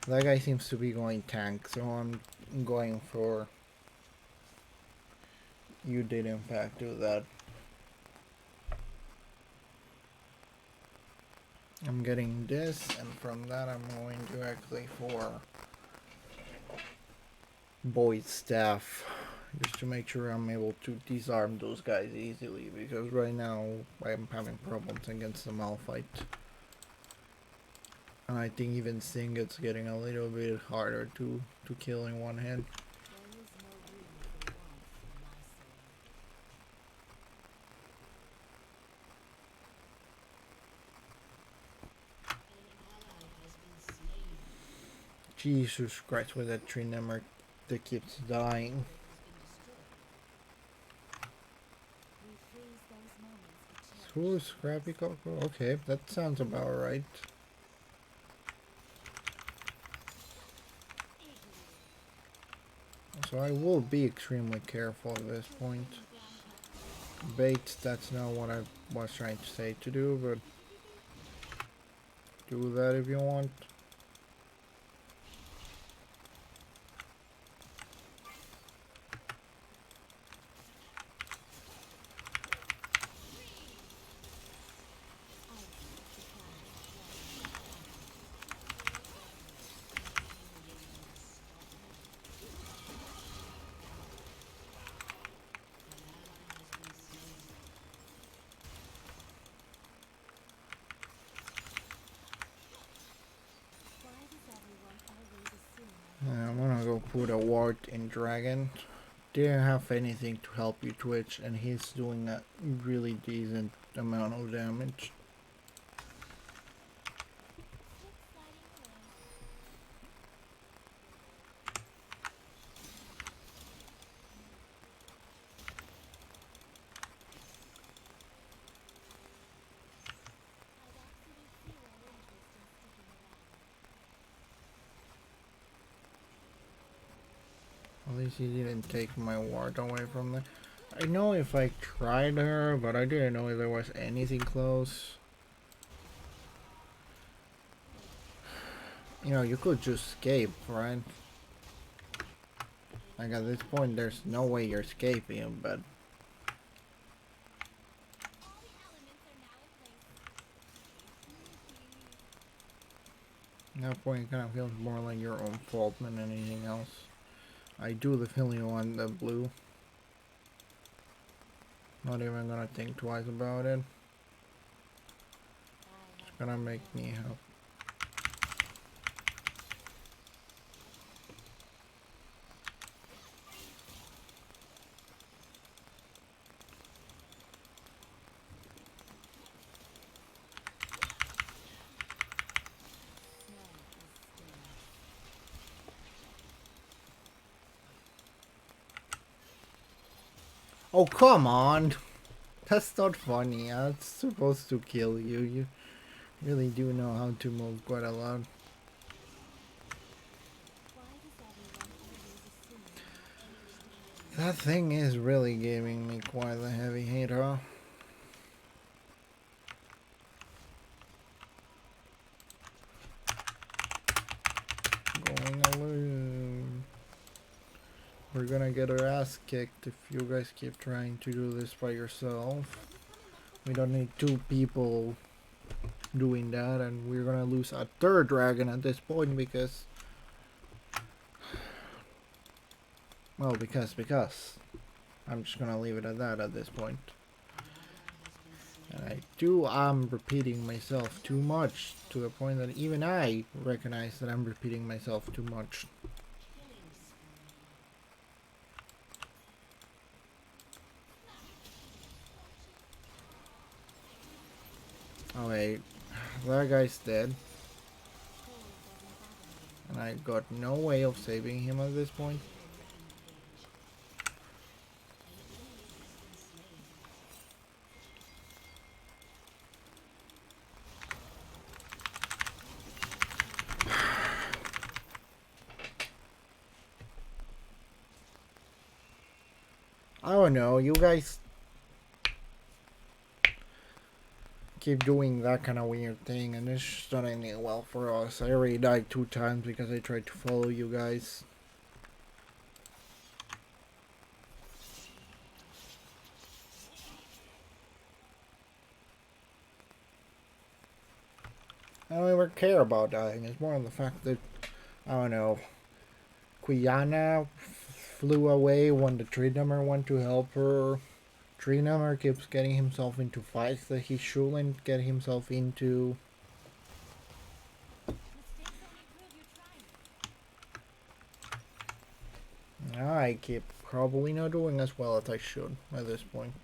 That guy seems to be going tank, so I'm going for... You did in fact do that. I'm getting this, and from that I'm going directly for... Boyd's staff. Just to make sure I'm able to disarm those guys easily, because right now I'm having problems against the Malphite. And I think even Sing it's getting a little bit harder to kill in one hit. Jesus Christ, with that Trindamer that keeps dying. Who is Scrappy Coco? Okay, that sounds about right. So I will be extremely careful at this point. Bait, that's not what I was trying to say to do, but do that if you want. put a ward in Dragon. Didn't have anything to help you Twitch, and he's doing a really decent amount of damage. At least he didn't take my ward away from me. I know if I tried her, but I didn't know if there was anything close. You know, you could just escape, right? Like at this point, there's no way you're escaping, but... At that point, it kind of feels more like your own fault than anything else. I do the feeling on the blue. Not even gonna think twice about it. It's gonna make me help. Oh, come on! That's not funny. That's supposed to kill you. You really do know how to move quite a lot. That thing is really giving me quite a heavy hit, huh? Going alone. We're gonna get our ass kicked if you guys keep trying to do this by yourself. We don't need two people doing that, and we're gonna lose a third dragon at this point because... Well, because. I'm just gonna leave it at that at this point. And I'm repeating myself too much to the point that even I recognize that I'm repeating myself too much. Oh wait, that guy's dead. And I got no way of saving him at this point. I don't know, you guys keep doing that kind of weird thing, and it's just not ending well for us. I already died 2 times because I tried to follow you guys. I don't even care about dying. It's more on the fact that, I don't know, Quyanna flew away when the tree number went to help her. Tree number keeps getting himself into fights that he shouldn't get himself into. I keep probably not doing as well as I should at this point.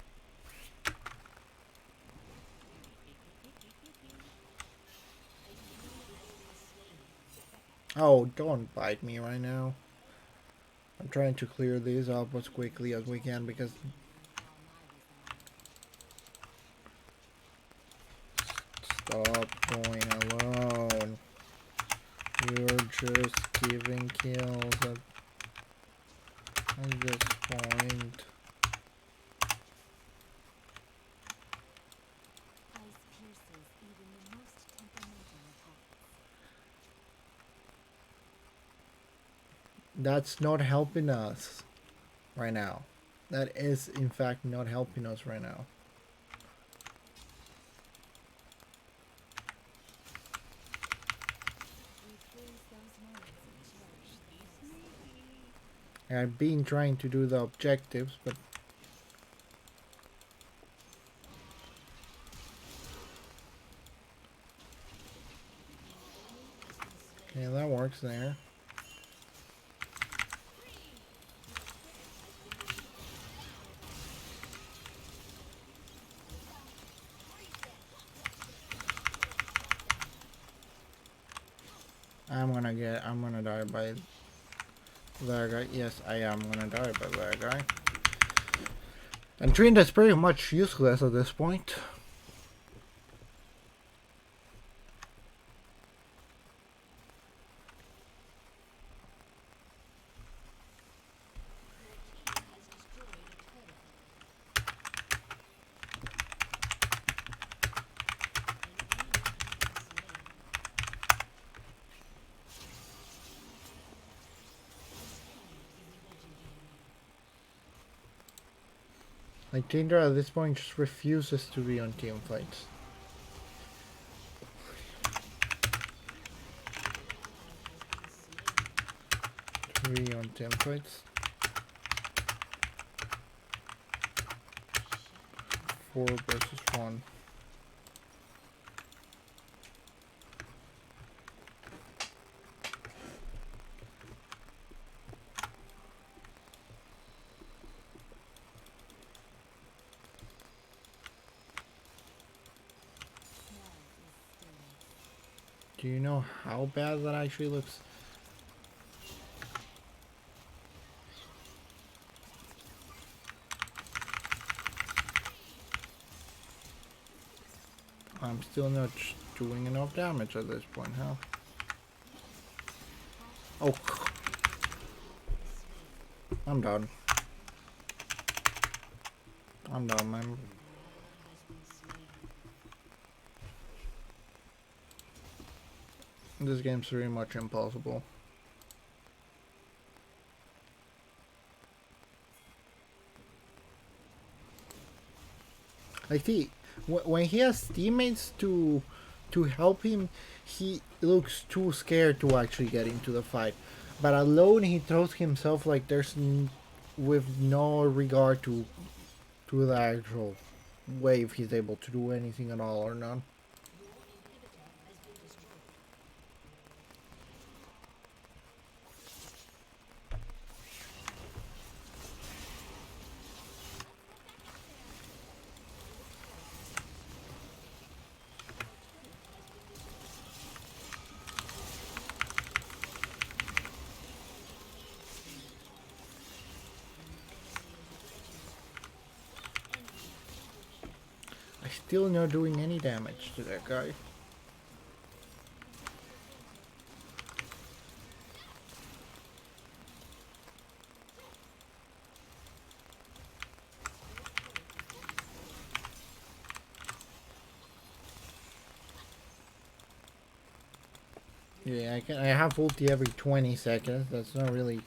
Oh, don't bite me right now. I'm trying to clear these up as quickly as we can because... Stop going alone. You're just giving kills at this point. That's not helping us right now. That is in fact not helping us right now. I've been trying to do the objectives, but okay, that works there. I'm gonna die by that guy. Yes, I am gonna die by that guy. And Trinity is pretty much useless at this point. Like Tinder at this point just refuses to be on team fights. 3 on team fights. 4 versus 1. Do you know how bad that actually looks? I'm still not doing enough damage at this point, huh? Oh, I'm done. I'm done, man. This game's pretty much impossible. Like when he has teammates to help him, he looks too scared to actually get into the fight. But alone, he throws himself like with no regard to the actual way if he's able to do anything at all or not. I'm still not doing any damage to that guy. Yeah, I have ulti every 20 seconds. That's not really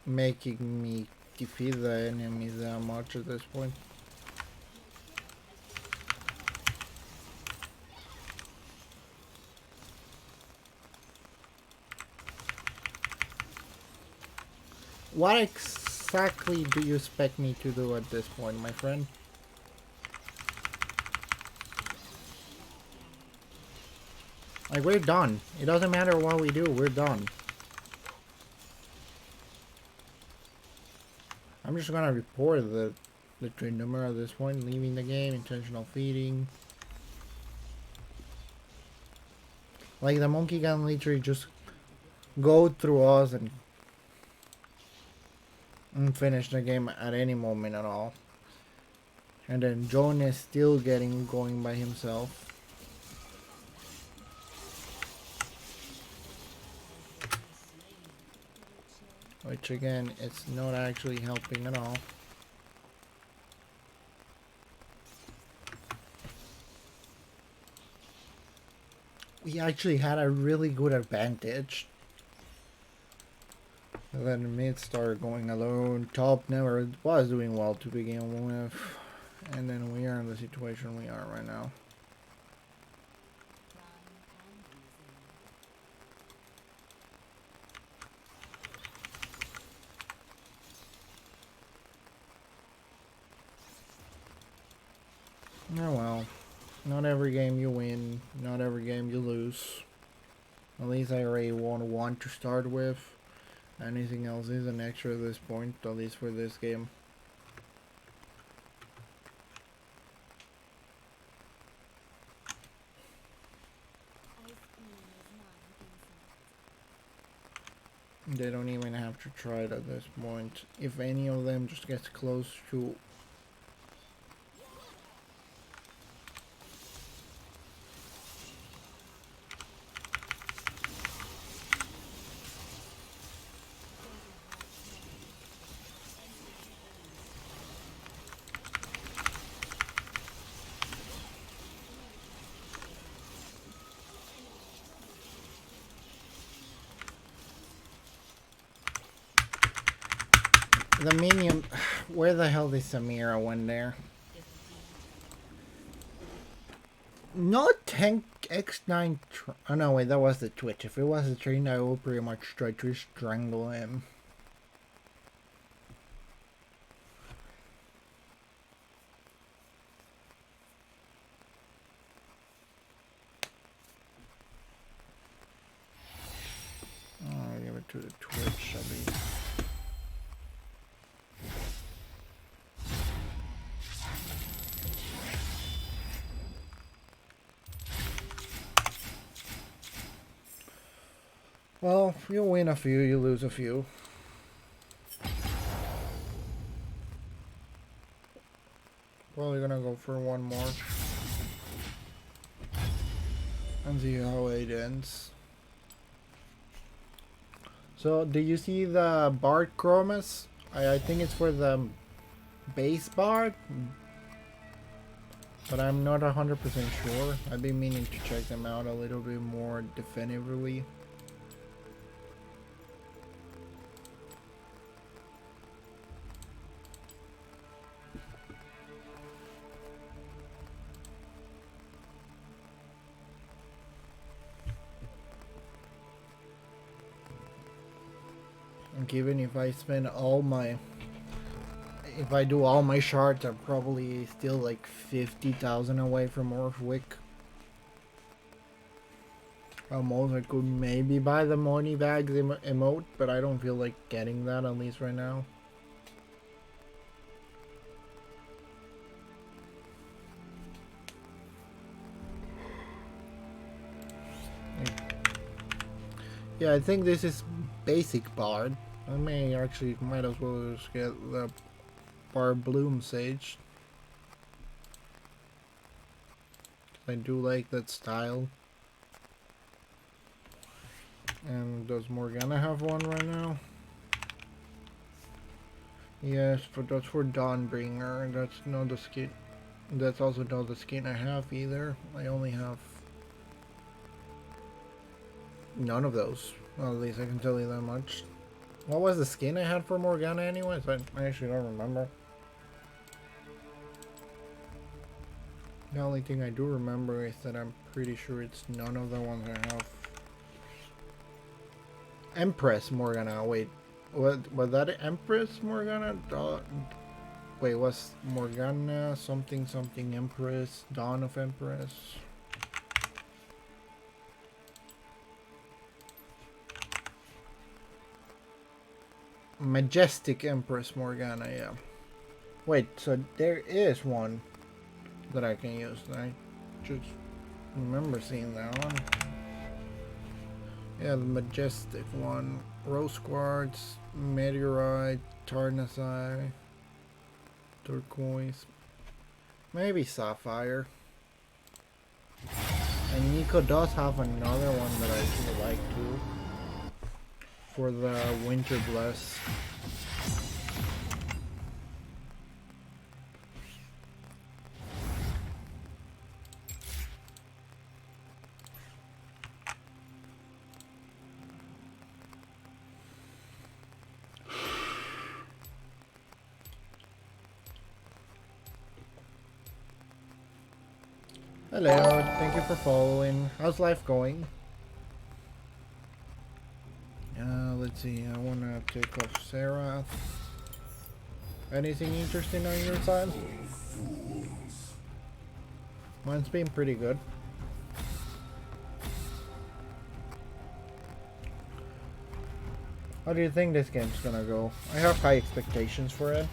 making me defeat the enemy that much at this point. What exactly do you expect me to do at this point, my friend? Like, we're done. It doesn't matter what we do, we're done. I'm just gonna report the trade number at this point, leaving the game, intentional feeding. Like, the monkey can literally just go through us and finish the game at any moment at all. And then John is still going by himself. Which again, it's not actually helping at all. We actually had a really good advantage. And then mid started going alone. Top never was doing well to begin with. And then we are in the situation we are right now. Oh well. Not every game you win. Not every game you lose. At least I already won 1 to start with. Anything else is an extra at this point, at least for this game. They don't even have to try it at this point. If any of them just gets close to... The minion... Where the hell did Samira went there? Not tank X9... Oh no, wait, that was the Twitch. If it was the train, I will pretty much try to strangle him. I'll give it to the Twitch, at least. Well, you win a few, you lose a few. Probably gonna go for one more. And see how it ends. So, do you see the Bard Chromas? I think it's for the base Bard. But I'm not 100% sure. I've been meaning to check them out a little bit more definitively. Even if I spend all my... If I do all my shards, I'm probably still like 50,000 away from Orthwick. Almost, I could maybe buy the money bags emote, but I don't feel like getting that, at least right now. Yeah, I think this is basic Bard. I may actually, might as well just get the Bard Bloom Sage. I do like that style. And does Morgana have one right now? Yes, but that's for Dawnbringer. That's not the skin. That's also not the skin I have either. I only have none of those. Well, at least I can tell you that much. What was the skin I had for Morgana anyways? I actually don't remember. The only thing I do remember is that I'm pretty sure it's none of the ones I have. Empress Morgana, wait. What, was that Empress Morgana? Wait, was Morgana something something Empress? Dawn of Empress? Majestic Empress Morgana, yeah. Wait, so there is one that I can use. I just remember seeing that one. Yeah, the Majestic one. Rose Quartz, Meteorite, Tarnasai, Turquoise, maybe Sapphire. And Nico does have another one that I actually like too. For the Winter Bless. Hello, thank you for following. How's life going? Let's see, I wanna take off Sarah. Anything interesting on your side? Mine's been pretty good. How do you think this game's gonna go? I have high expectations for it.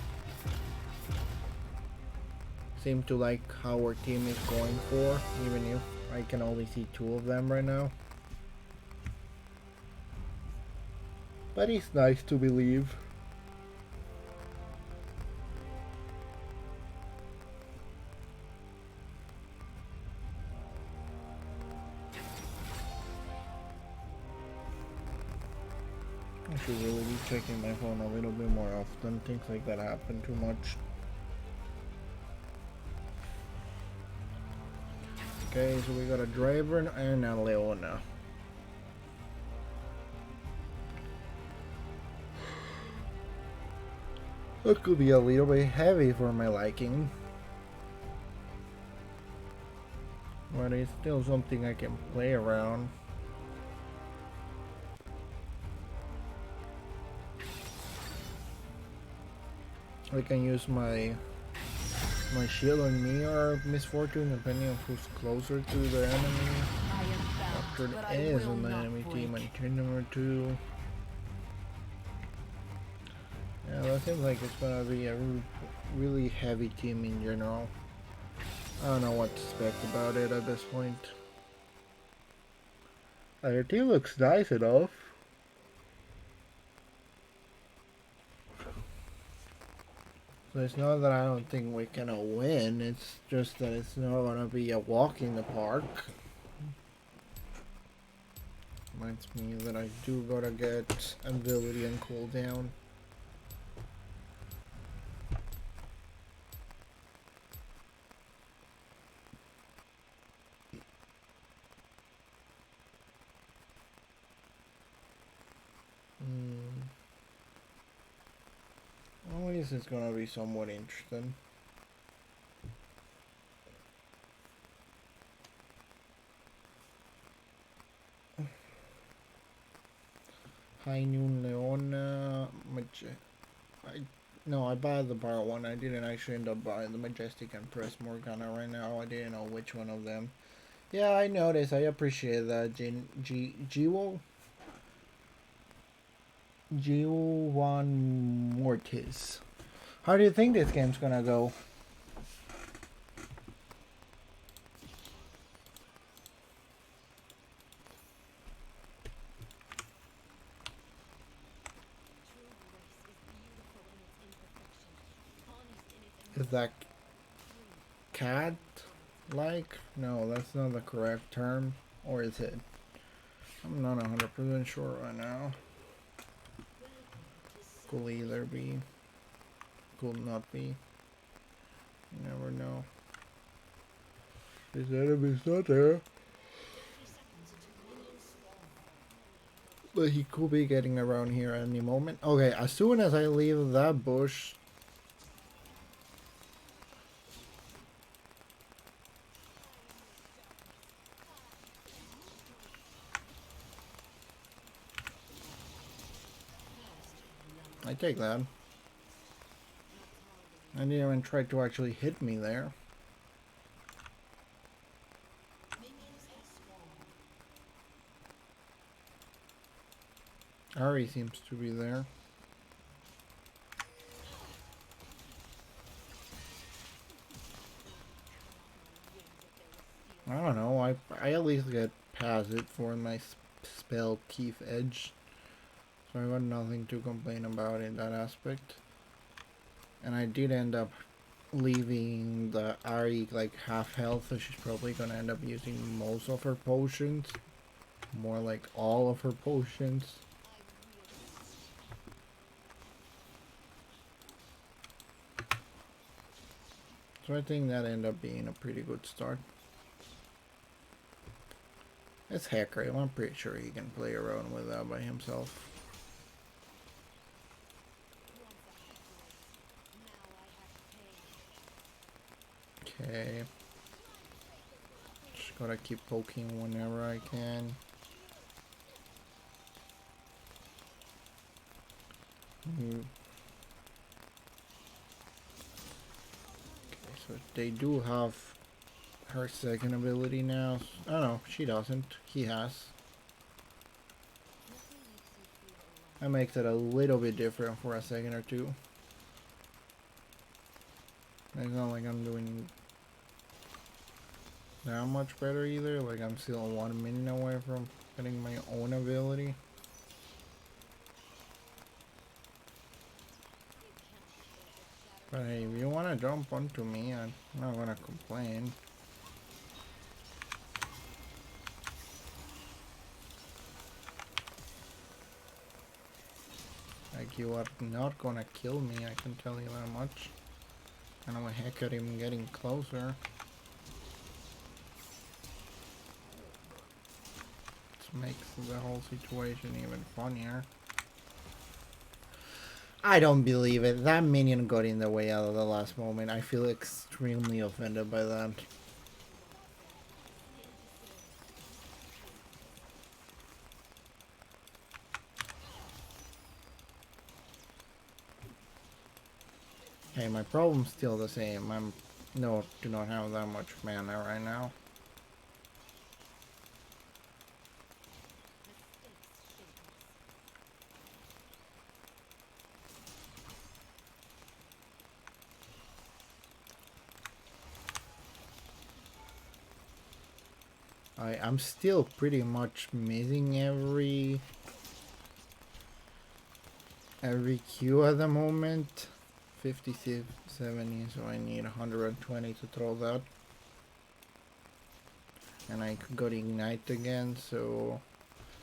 Seem to like how our team is going for, even if I can only see 2 of them right now. But it's nice to believe. I should really be checking my phone a little bit more often. Things like that happen too much. Okay, so we got a driver and a Leona. That could be a little bit heavy for my liking. But it's still something I can play around. I can use my shield on me or misfortune depending on who's closer to the enemy. I am bound, After but it I is will on the not enemy break. team and turn number 2. Yeah, that seems like it's gonna be a really heavy team in general. I don't know what to expect about it at this point. Their team looks nice enough. So it's not that I don't think we're gonna win, it's just that it's not gonna be a walk in the park. Reminds me that I do gotta get ability and cooldown. Well, this is gonna be somewhat interesting. High Noon Leona, no, I bought the bar one. I didn't actually end up buying the Majestic and Press Morgana right now. I didn't know which one of them. Yeah, I noticed. I appreciate that. G1 Mortis. How do you think this game's gonna go? Is that cat like? No, that's not the correct term. Or is it? I'm not 100% sure right now. Could either be. Could not be. You never know. This enemy's not there. But he could be getting around here any moment. Okay, as soon as I leave that bush. I take that. I didn't even try to actually hit me there. Ari seems to be there. I don't know. I at least get past it for my spell Keith Edge. So I got nothing to complain about in that aspect. And I did end up leaving the Ari like half health, so she's probably gonna end up using most of her potions. More like all of her potions. So I think that ended up being a pretty good start. It's Hecarim. I'm pretty sure he can play around with that by himself. Okay. Just gotta keep poking whenever I can. Okay, so they do have her second ability now. Oh no, she doesn't. He has. That makes it a little bit different for a second or two. It's not like I'm doing that much better either. Like I'm still 1 minute away from getting my own ability. But hey, if you wanna jump onto me, I'm not gonna complain. Like, you are not gonna kill me, I can tell you that much. And I'm a heck at him getting closer. This makes the whole situation even funnier. I don't believe it. That minion got in the way out of the last moment. I feel extremely offended by that. Hey, my problem's still the same. Do not have that much mana right now. I'm still pretty much missing every Q at the moment. 56, 70, so I need 120 to throw that. And I got ignite again, so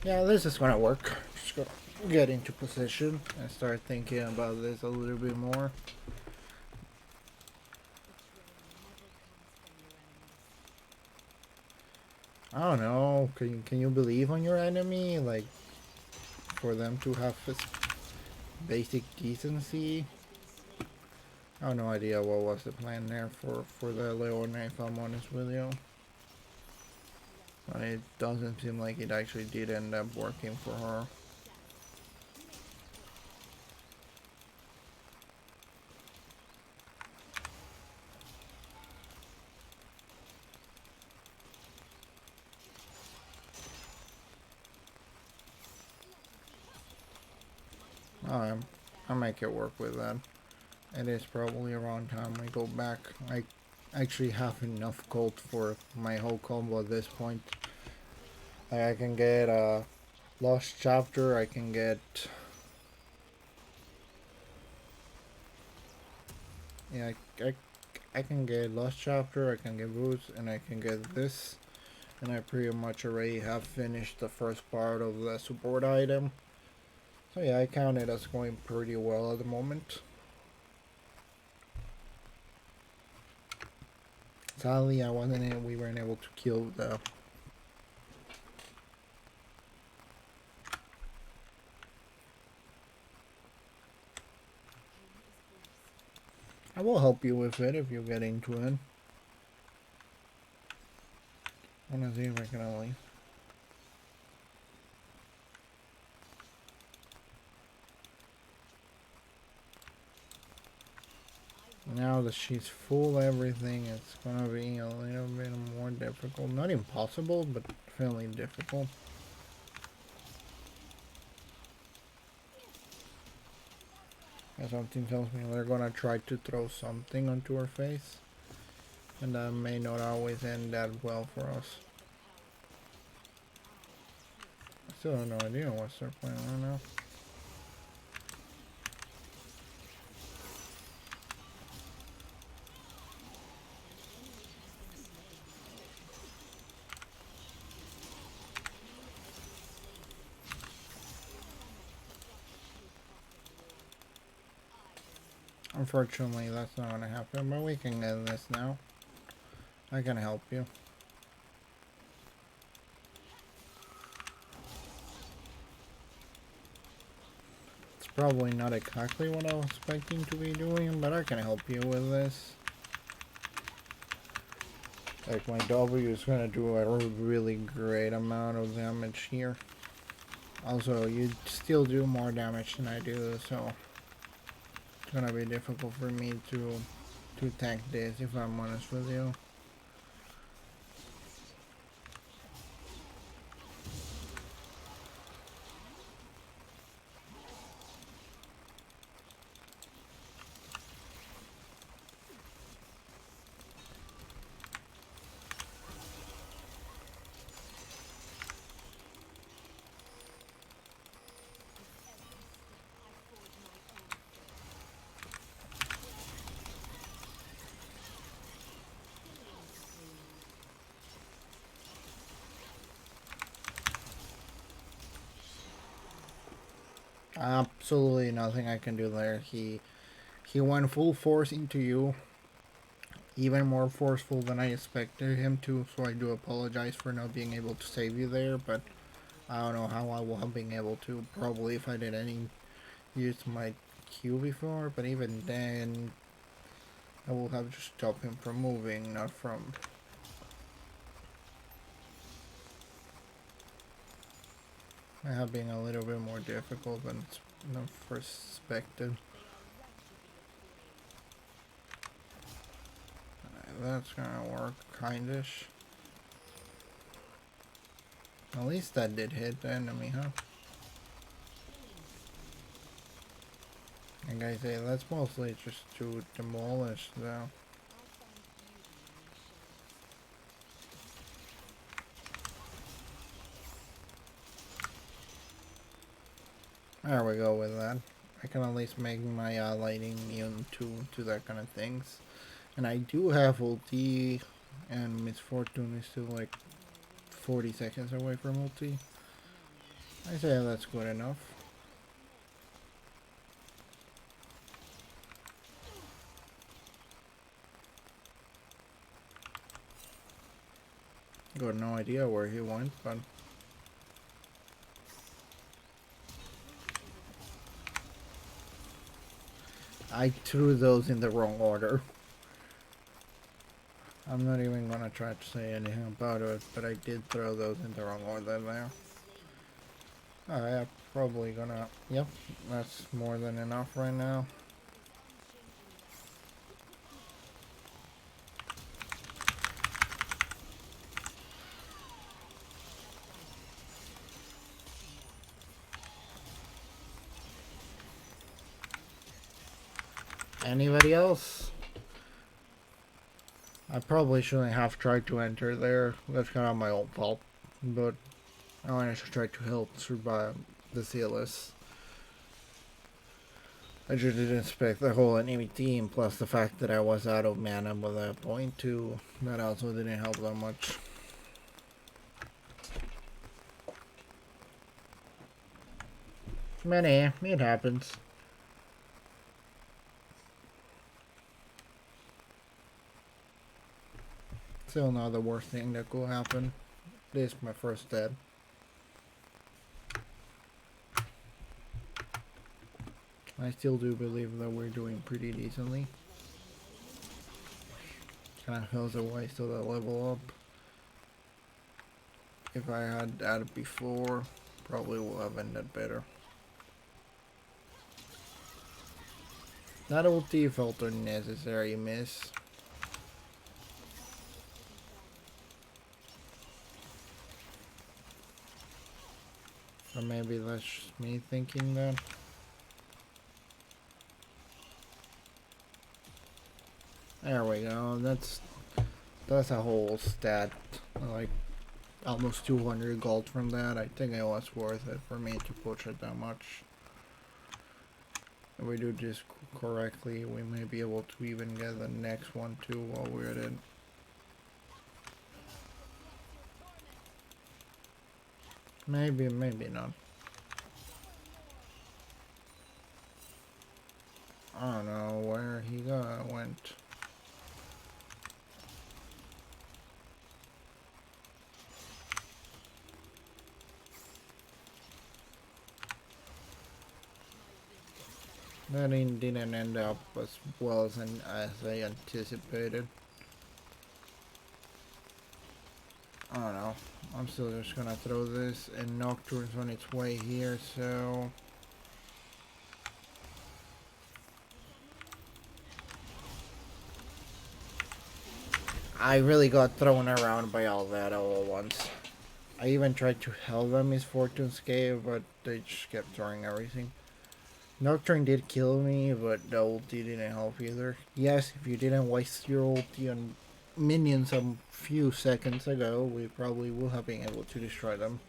yeah, this is gonna work. Just gotta get into position and start thinking about this a little bit more. I don't know. Can you believe on your enemy? Like, for them to have basic decency? I have no idea what was the plan there for the Leona, if I'm honest with you. But it doesn't seem like it actually did end up working for her. I'll make it work with that. It is probably around time we go back. I actually have enough gold for my whole combo at this point. I can get a Lost Chapter, I can get... Yeah, I can get Lost Chapter, I can get Boots, and I can get this. And I pretty much already have finished the first part of the support item. So yeah, I count it as going pretty well at the moment. Sadly, we weren't able to kill the... I will help you with it if you get into it. I wanna see if I can at least... Now that she's full everything, it's gonna be a little bit more difficult. Not impossible, but fairly difficult. And something tells me they're gonna try to throw something onto her face. And that may not always end that well for us. I still have no idea what's their plan right now. Unfortunately, that's not gonna happen, but we can get this now. I can help you. It's probably not exactly what I was expecting to be doing, but I can help you with this. Like, my W is gonna do a really great amount of damage here. Also, you still do more damage than I do, so it's gonna be difficult for me to tank this, if I'm honest with you. Absolutely nothing I can do there. He went full force into you, even more forceful than I expected him to, so I do apologize for not being able to save you there, but I don't know how I will have been able to. Probably if I did any use my Q before, but even then I will have just stopped him from moving, not from... I have been a little bit more difficult than first expected. That's gonna work, kindish. At least that did hit the enemy, huh? Like I say, that's mostly just to demolish, though. There we go with that. I can at least make my lighting immune to that kind of things. And I do have ulti, and Miss Fortune is still like 40 seconds away from ulti. I say that's good enough. Got no idea where he went, but... I threw those in the wrong order. I'm not even gonna try to say anything about it, but I did throw those in the wrong order there. Alright, I'm probably gonna... Yep, that's more than enough right now. Anybody else? I probably shouldn't have tried to enter there. That's kind of my own fault. But I wanted to try to help survive the CLS. I just didn't expect the whole enemy team, plus the fact that I was out of mana by that point too. That also didn't help that much. Many, it happens. Still not the worst thing that could happen. This is my first death. I still do believe that we're doing pretty decently. Kind of feels a way to that level up. If I had that before, probably would have ended better. That ulti felt unnecessary miss. Or maybe that's just me thinking that. There we go. That's a whole stat. Like almost 200 gold from that. I think it was worth it for me to push it that much. If we do this correctly, we may be able to even get the next one too while we're at it. Maybe, maybe not. I don't know where he went. That didn't end up as well as I anticipated. I don't know. I'm still just gonna throw this, and Nocturne's on its way here, so... I really got thrown around by all that all at once. I even tried to help them Miss Fortune's cave, but they just kept throwing everything. Nocturne did kill me, but the ulti didn't help either. Yes, if you didn't waste your ulti on minions a few seconds ago, we probably would have been able to destroy them.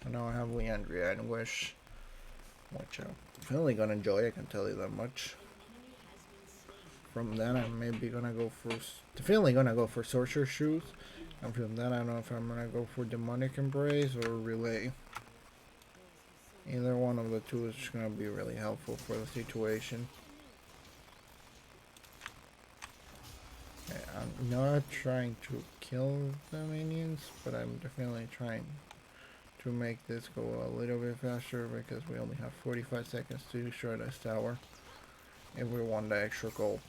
And now I have Leandria and Wish, which I'm finally gonna enjoy, I can tell you that much. From then I'm maybe gonna go for... Definitely gonna go for Sorcerer's Shoes. And from that, I don't know if I'm gonna go for Demonic Embrace or Relay. Either one of the two is gonna be really helpful for the situation. Okay, I'm not trying to kill the minions, but I'm definitely trying to make this go a little bit faster because we only have 45 seconds to destroy this tower if we want the extra gold.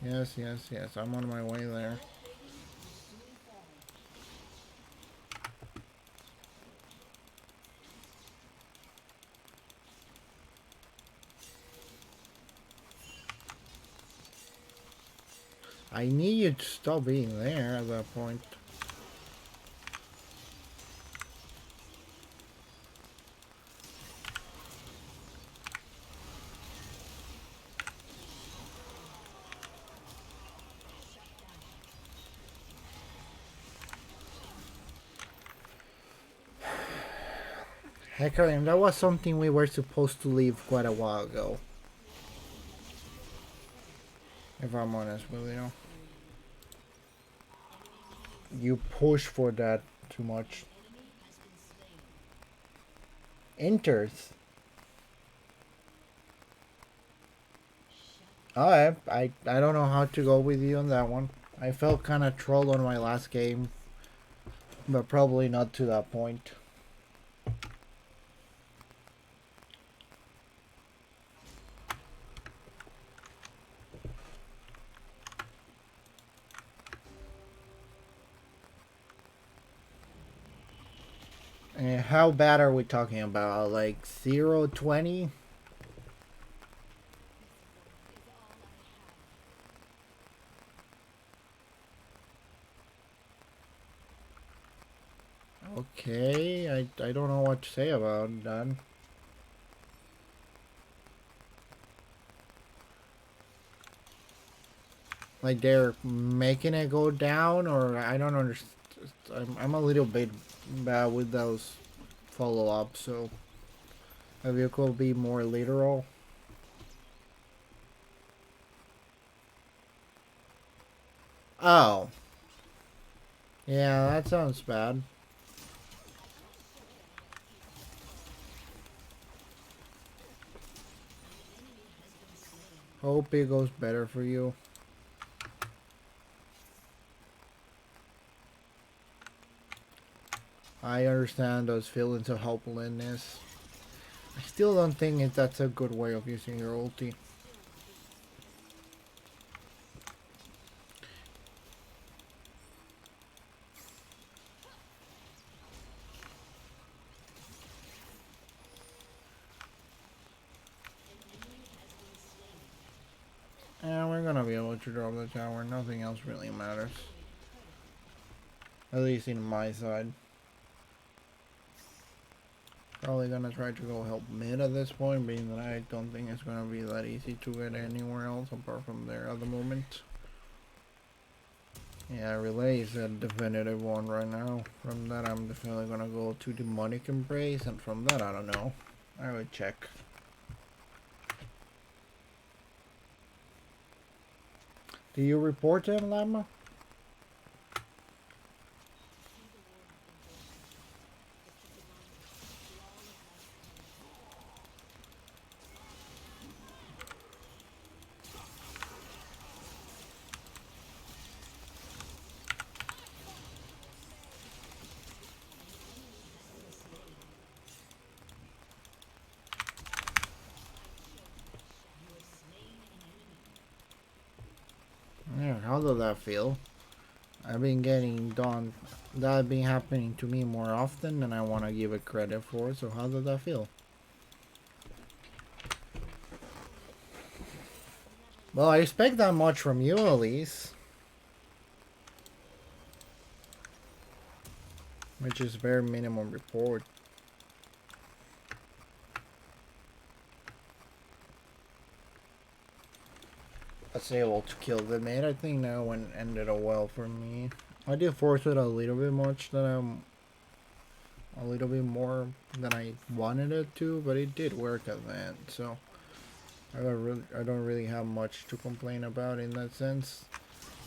Yes, yes, yes, I'm on my way there. I need you to stop being there at that point. Hecarim, that was something we were supposed to leave quite a while ago. If I'm honest with you. You push for that too much. Enters. Alright, I don't know how to go with you on that one. I felt kind of trolled on my last game. But probably not to that point. And how bad are we talking about? Like 0-20? Okay, I don't know what to say about that. Like they're making it go down, or I don't understand. I'm a little bit bad with those follow-ups, so maybe you could be more literal. Oh. Yeah, that sounds bad. Hope it goes better for you. I understand those feelings of helplessness. I still don't think that's a good way of using your ulti. Yeah, we're gonna be able to drop the tower. Nothing else really matters. At least in my side. Probably gonna try to go help mid at this point, being that I don't think it's gonna be that easy to get anywhere else apart from there at the moment. Yeah, relay is a definitive one right now. From that, I'm definitely gonna go to Demonic Embrace, and from that, I don't know. I would check. Do you report him, Llama? Yeah, how does that feel? I've been getting done. That's been happening to me more often than I want to give it credit for, so how does that feel? Well, I expect that much from you, at least. Which is bare minimum report. I was able to kill the mate. I think that one ended up well for me. I did force it a little bit much a little bit more than I wanted it to, but it did work at the end, so I don't really have much to complain about in that sense.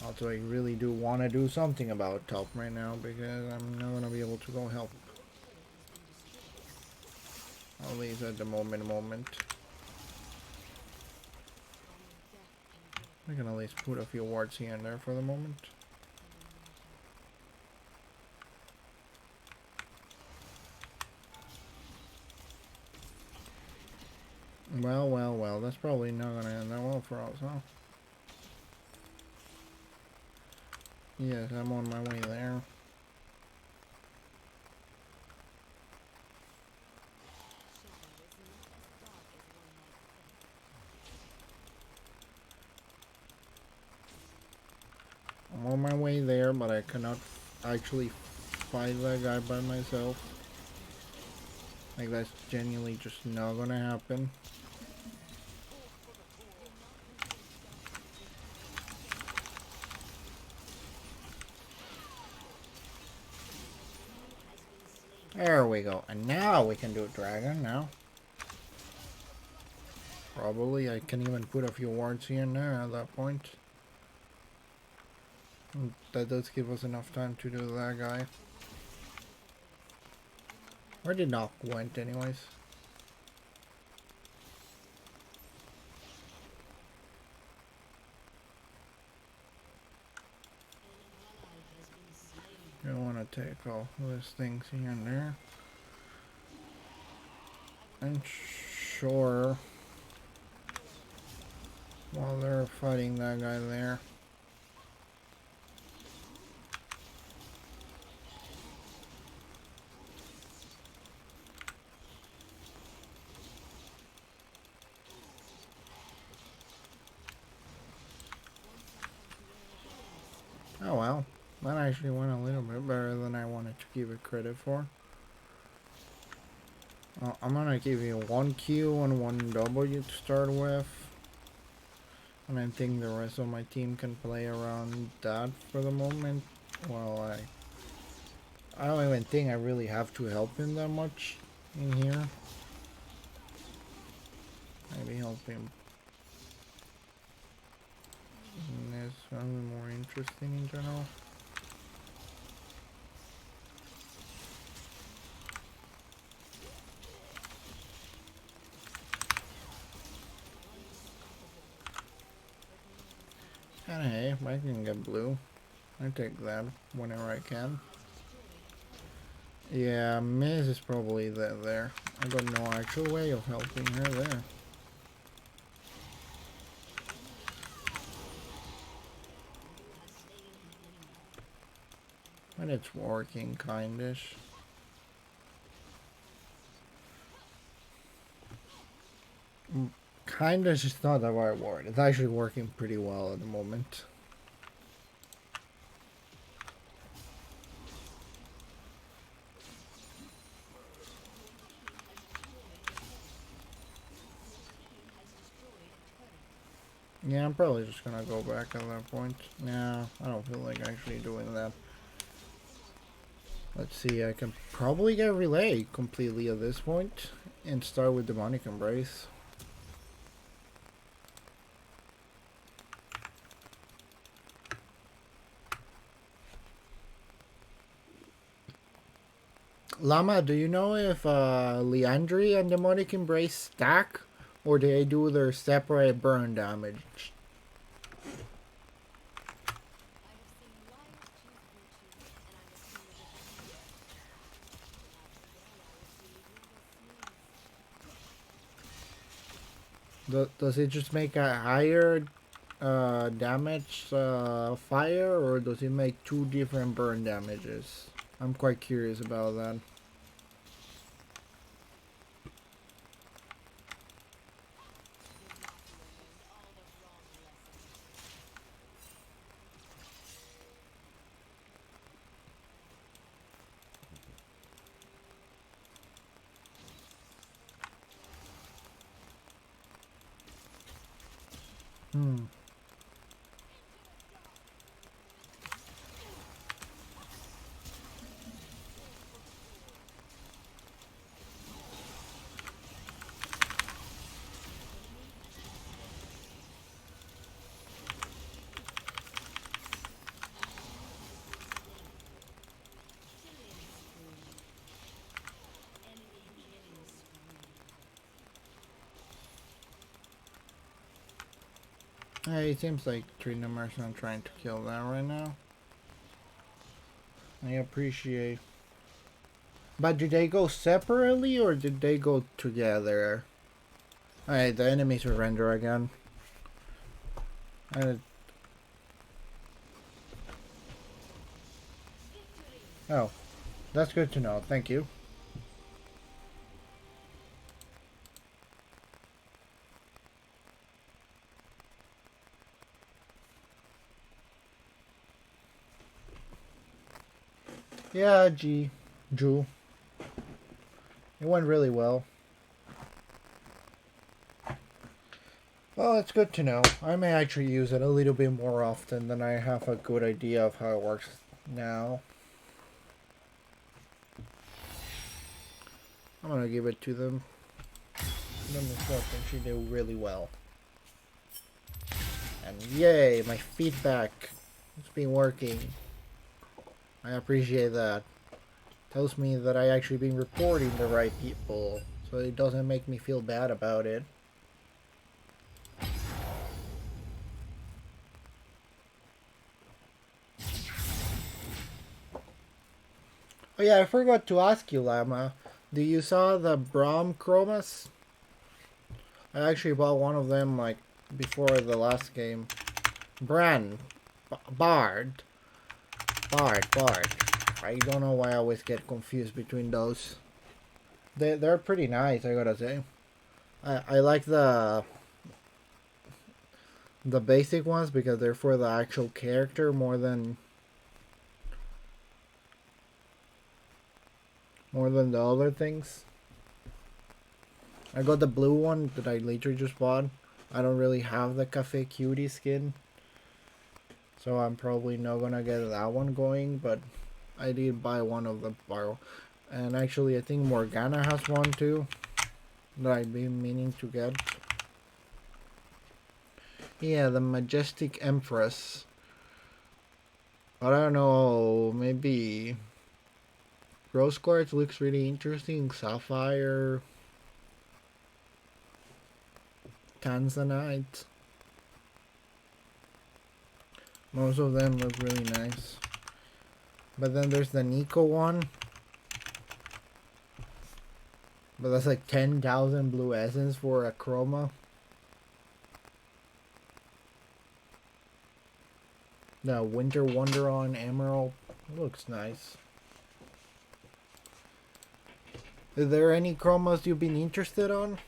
Also, I really do want to do something about top right now because I'm not gonna be able to go help. At least at the moment. I can at least put a few wards here and there for the moment. Well, that's probably not gonna end that well for us, huh? Yes, I'm on my way there. I'm on my way there, but I cannot actually fight that guy by myself. Like, that's genuinely just not gonna happen. There we go. And now we can do dragon now. Probably I can even put a few wards here and there at that point. That does give us enough time to do that guy. Where did Nock went anyways? I don't want to take all those things here and there. And sure, while they're fighting that guy there. Oh well, that actually went a little bit better than I wanted to give it credit for. I'm gonna give you 1 Q and 1 W to start with. And I think the rest of my team can play around that for the moment. Well, I don't even think I really have to help him that much in here. Maybe help him. And it's probably more interesting in general. And hey, I can get blue. I take that whenever I can. Yeah, Miz is probably there. I got no actual way of helping her there. But it's working, kindish. Kindish is not the right word. It's actually working pretty well at the moment. Yeah, I'm probably just gonna go back at that point. Nah, I don't feel like actually doing that. Let's see, I can probably get relay completely at this point and start with Demonic Embrace. Llama, do you know if Liandry and Demonic Embrace stack or do they do their separate burn damage? Does it just make a higher damage fire, or does it make 2 different burn damages? I'm quite curious about that. Hmm. It seems like Trinamar's not trying to kill that right now. I appreciate. But do they go separately or did they go together? Alright, the enemy surrender again. Oh, that's good to know. Thank you. Yeah, Drew. It went really well. Well, it's good to know. I may actually use it a little bit more often than I have a good idea of how it works now. I'm gonna give it to them. Them she did really well. And yay, my feedback. It's been working. I appreciate that. Tells me that I actually been reporting the right people, so it doesn't make me feel bad about it. Oh yeah, I forgot to ask you, Llama. Do you saw the Braum Chromas? I actually bought one of them like before the last game. Bard. I don't know why I always get confused between those. They're pretty nice, I gotta say. I like the basic ones because they're for the actual character more than the other things. I got the blue one that I later just bought. I don't really have the Cafe Cutie skin, so I'm probably not gonna get that one going, but I did buy one of the bar. And actually I think Morgana has one too that I've been meaning to get. Yeah, the Majestic Empress. I don't know, maybe Rose Quartz looks really interesting. Sapphire, Tanzanite. Most of them look really nice. But then there's the Nico one. But that's like 10,000 blue essence for a chroma. The Winter Wonder on Emerald looks nice. Is there any chromas you've been interested on?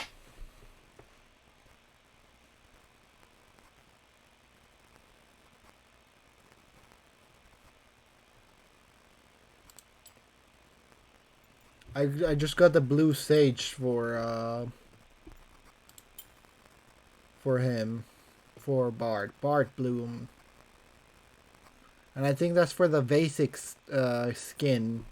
I just got the blue sage for him, for Bard Bloom, and I think that's for the basic skin.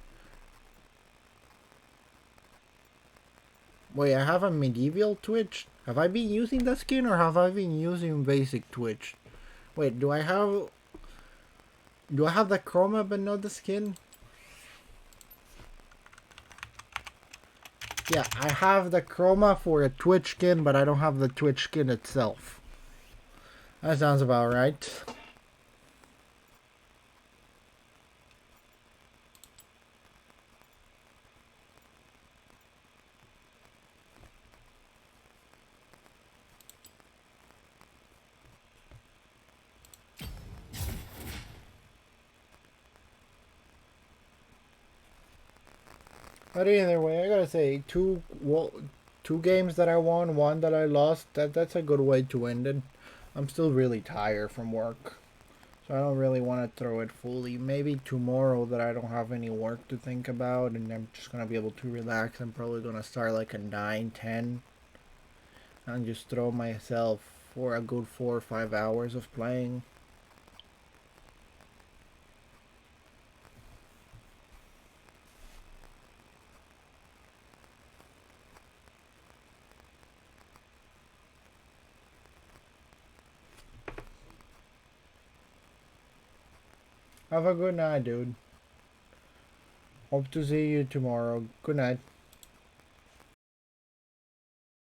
Wait, I have a medieval Twitch. Have I been using the skin or have I been using basic Twitch? Wait, do I have the chroma but not the skin? Yeah, I have the chroma for a Twitch skin, but I don't have the Twitch skin itself. That sounds about right. But either way, I gotta say, two games that I won, one that I lost. That's a good way to end it. I'm still really tired from work, so I don't really want to throw it fully. Maybe tomorrow that I don't have any work to think about, and I'm just gonna be able to relax. I'm probably gonna start like a 9, 10, and just throw myself for a good 4 or 5 hours of playing. Have a good night, dude. Hope to see you tomorrow. Good night.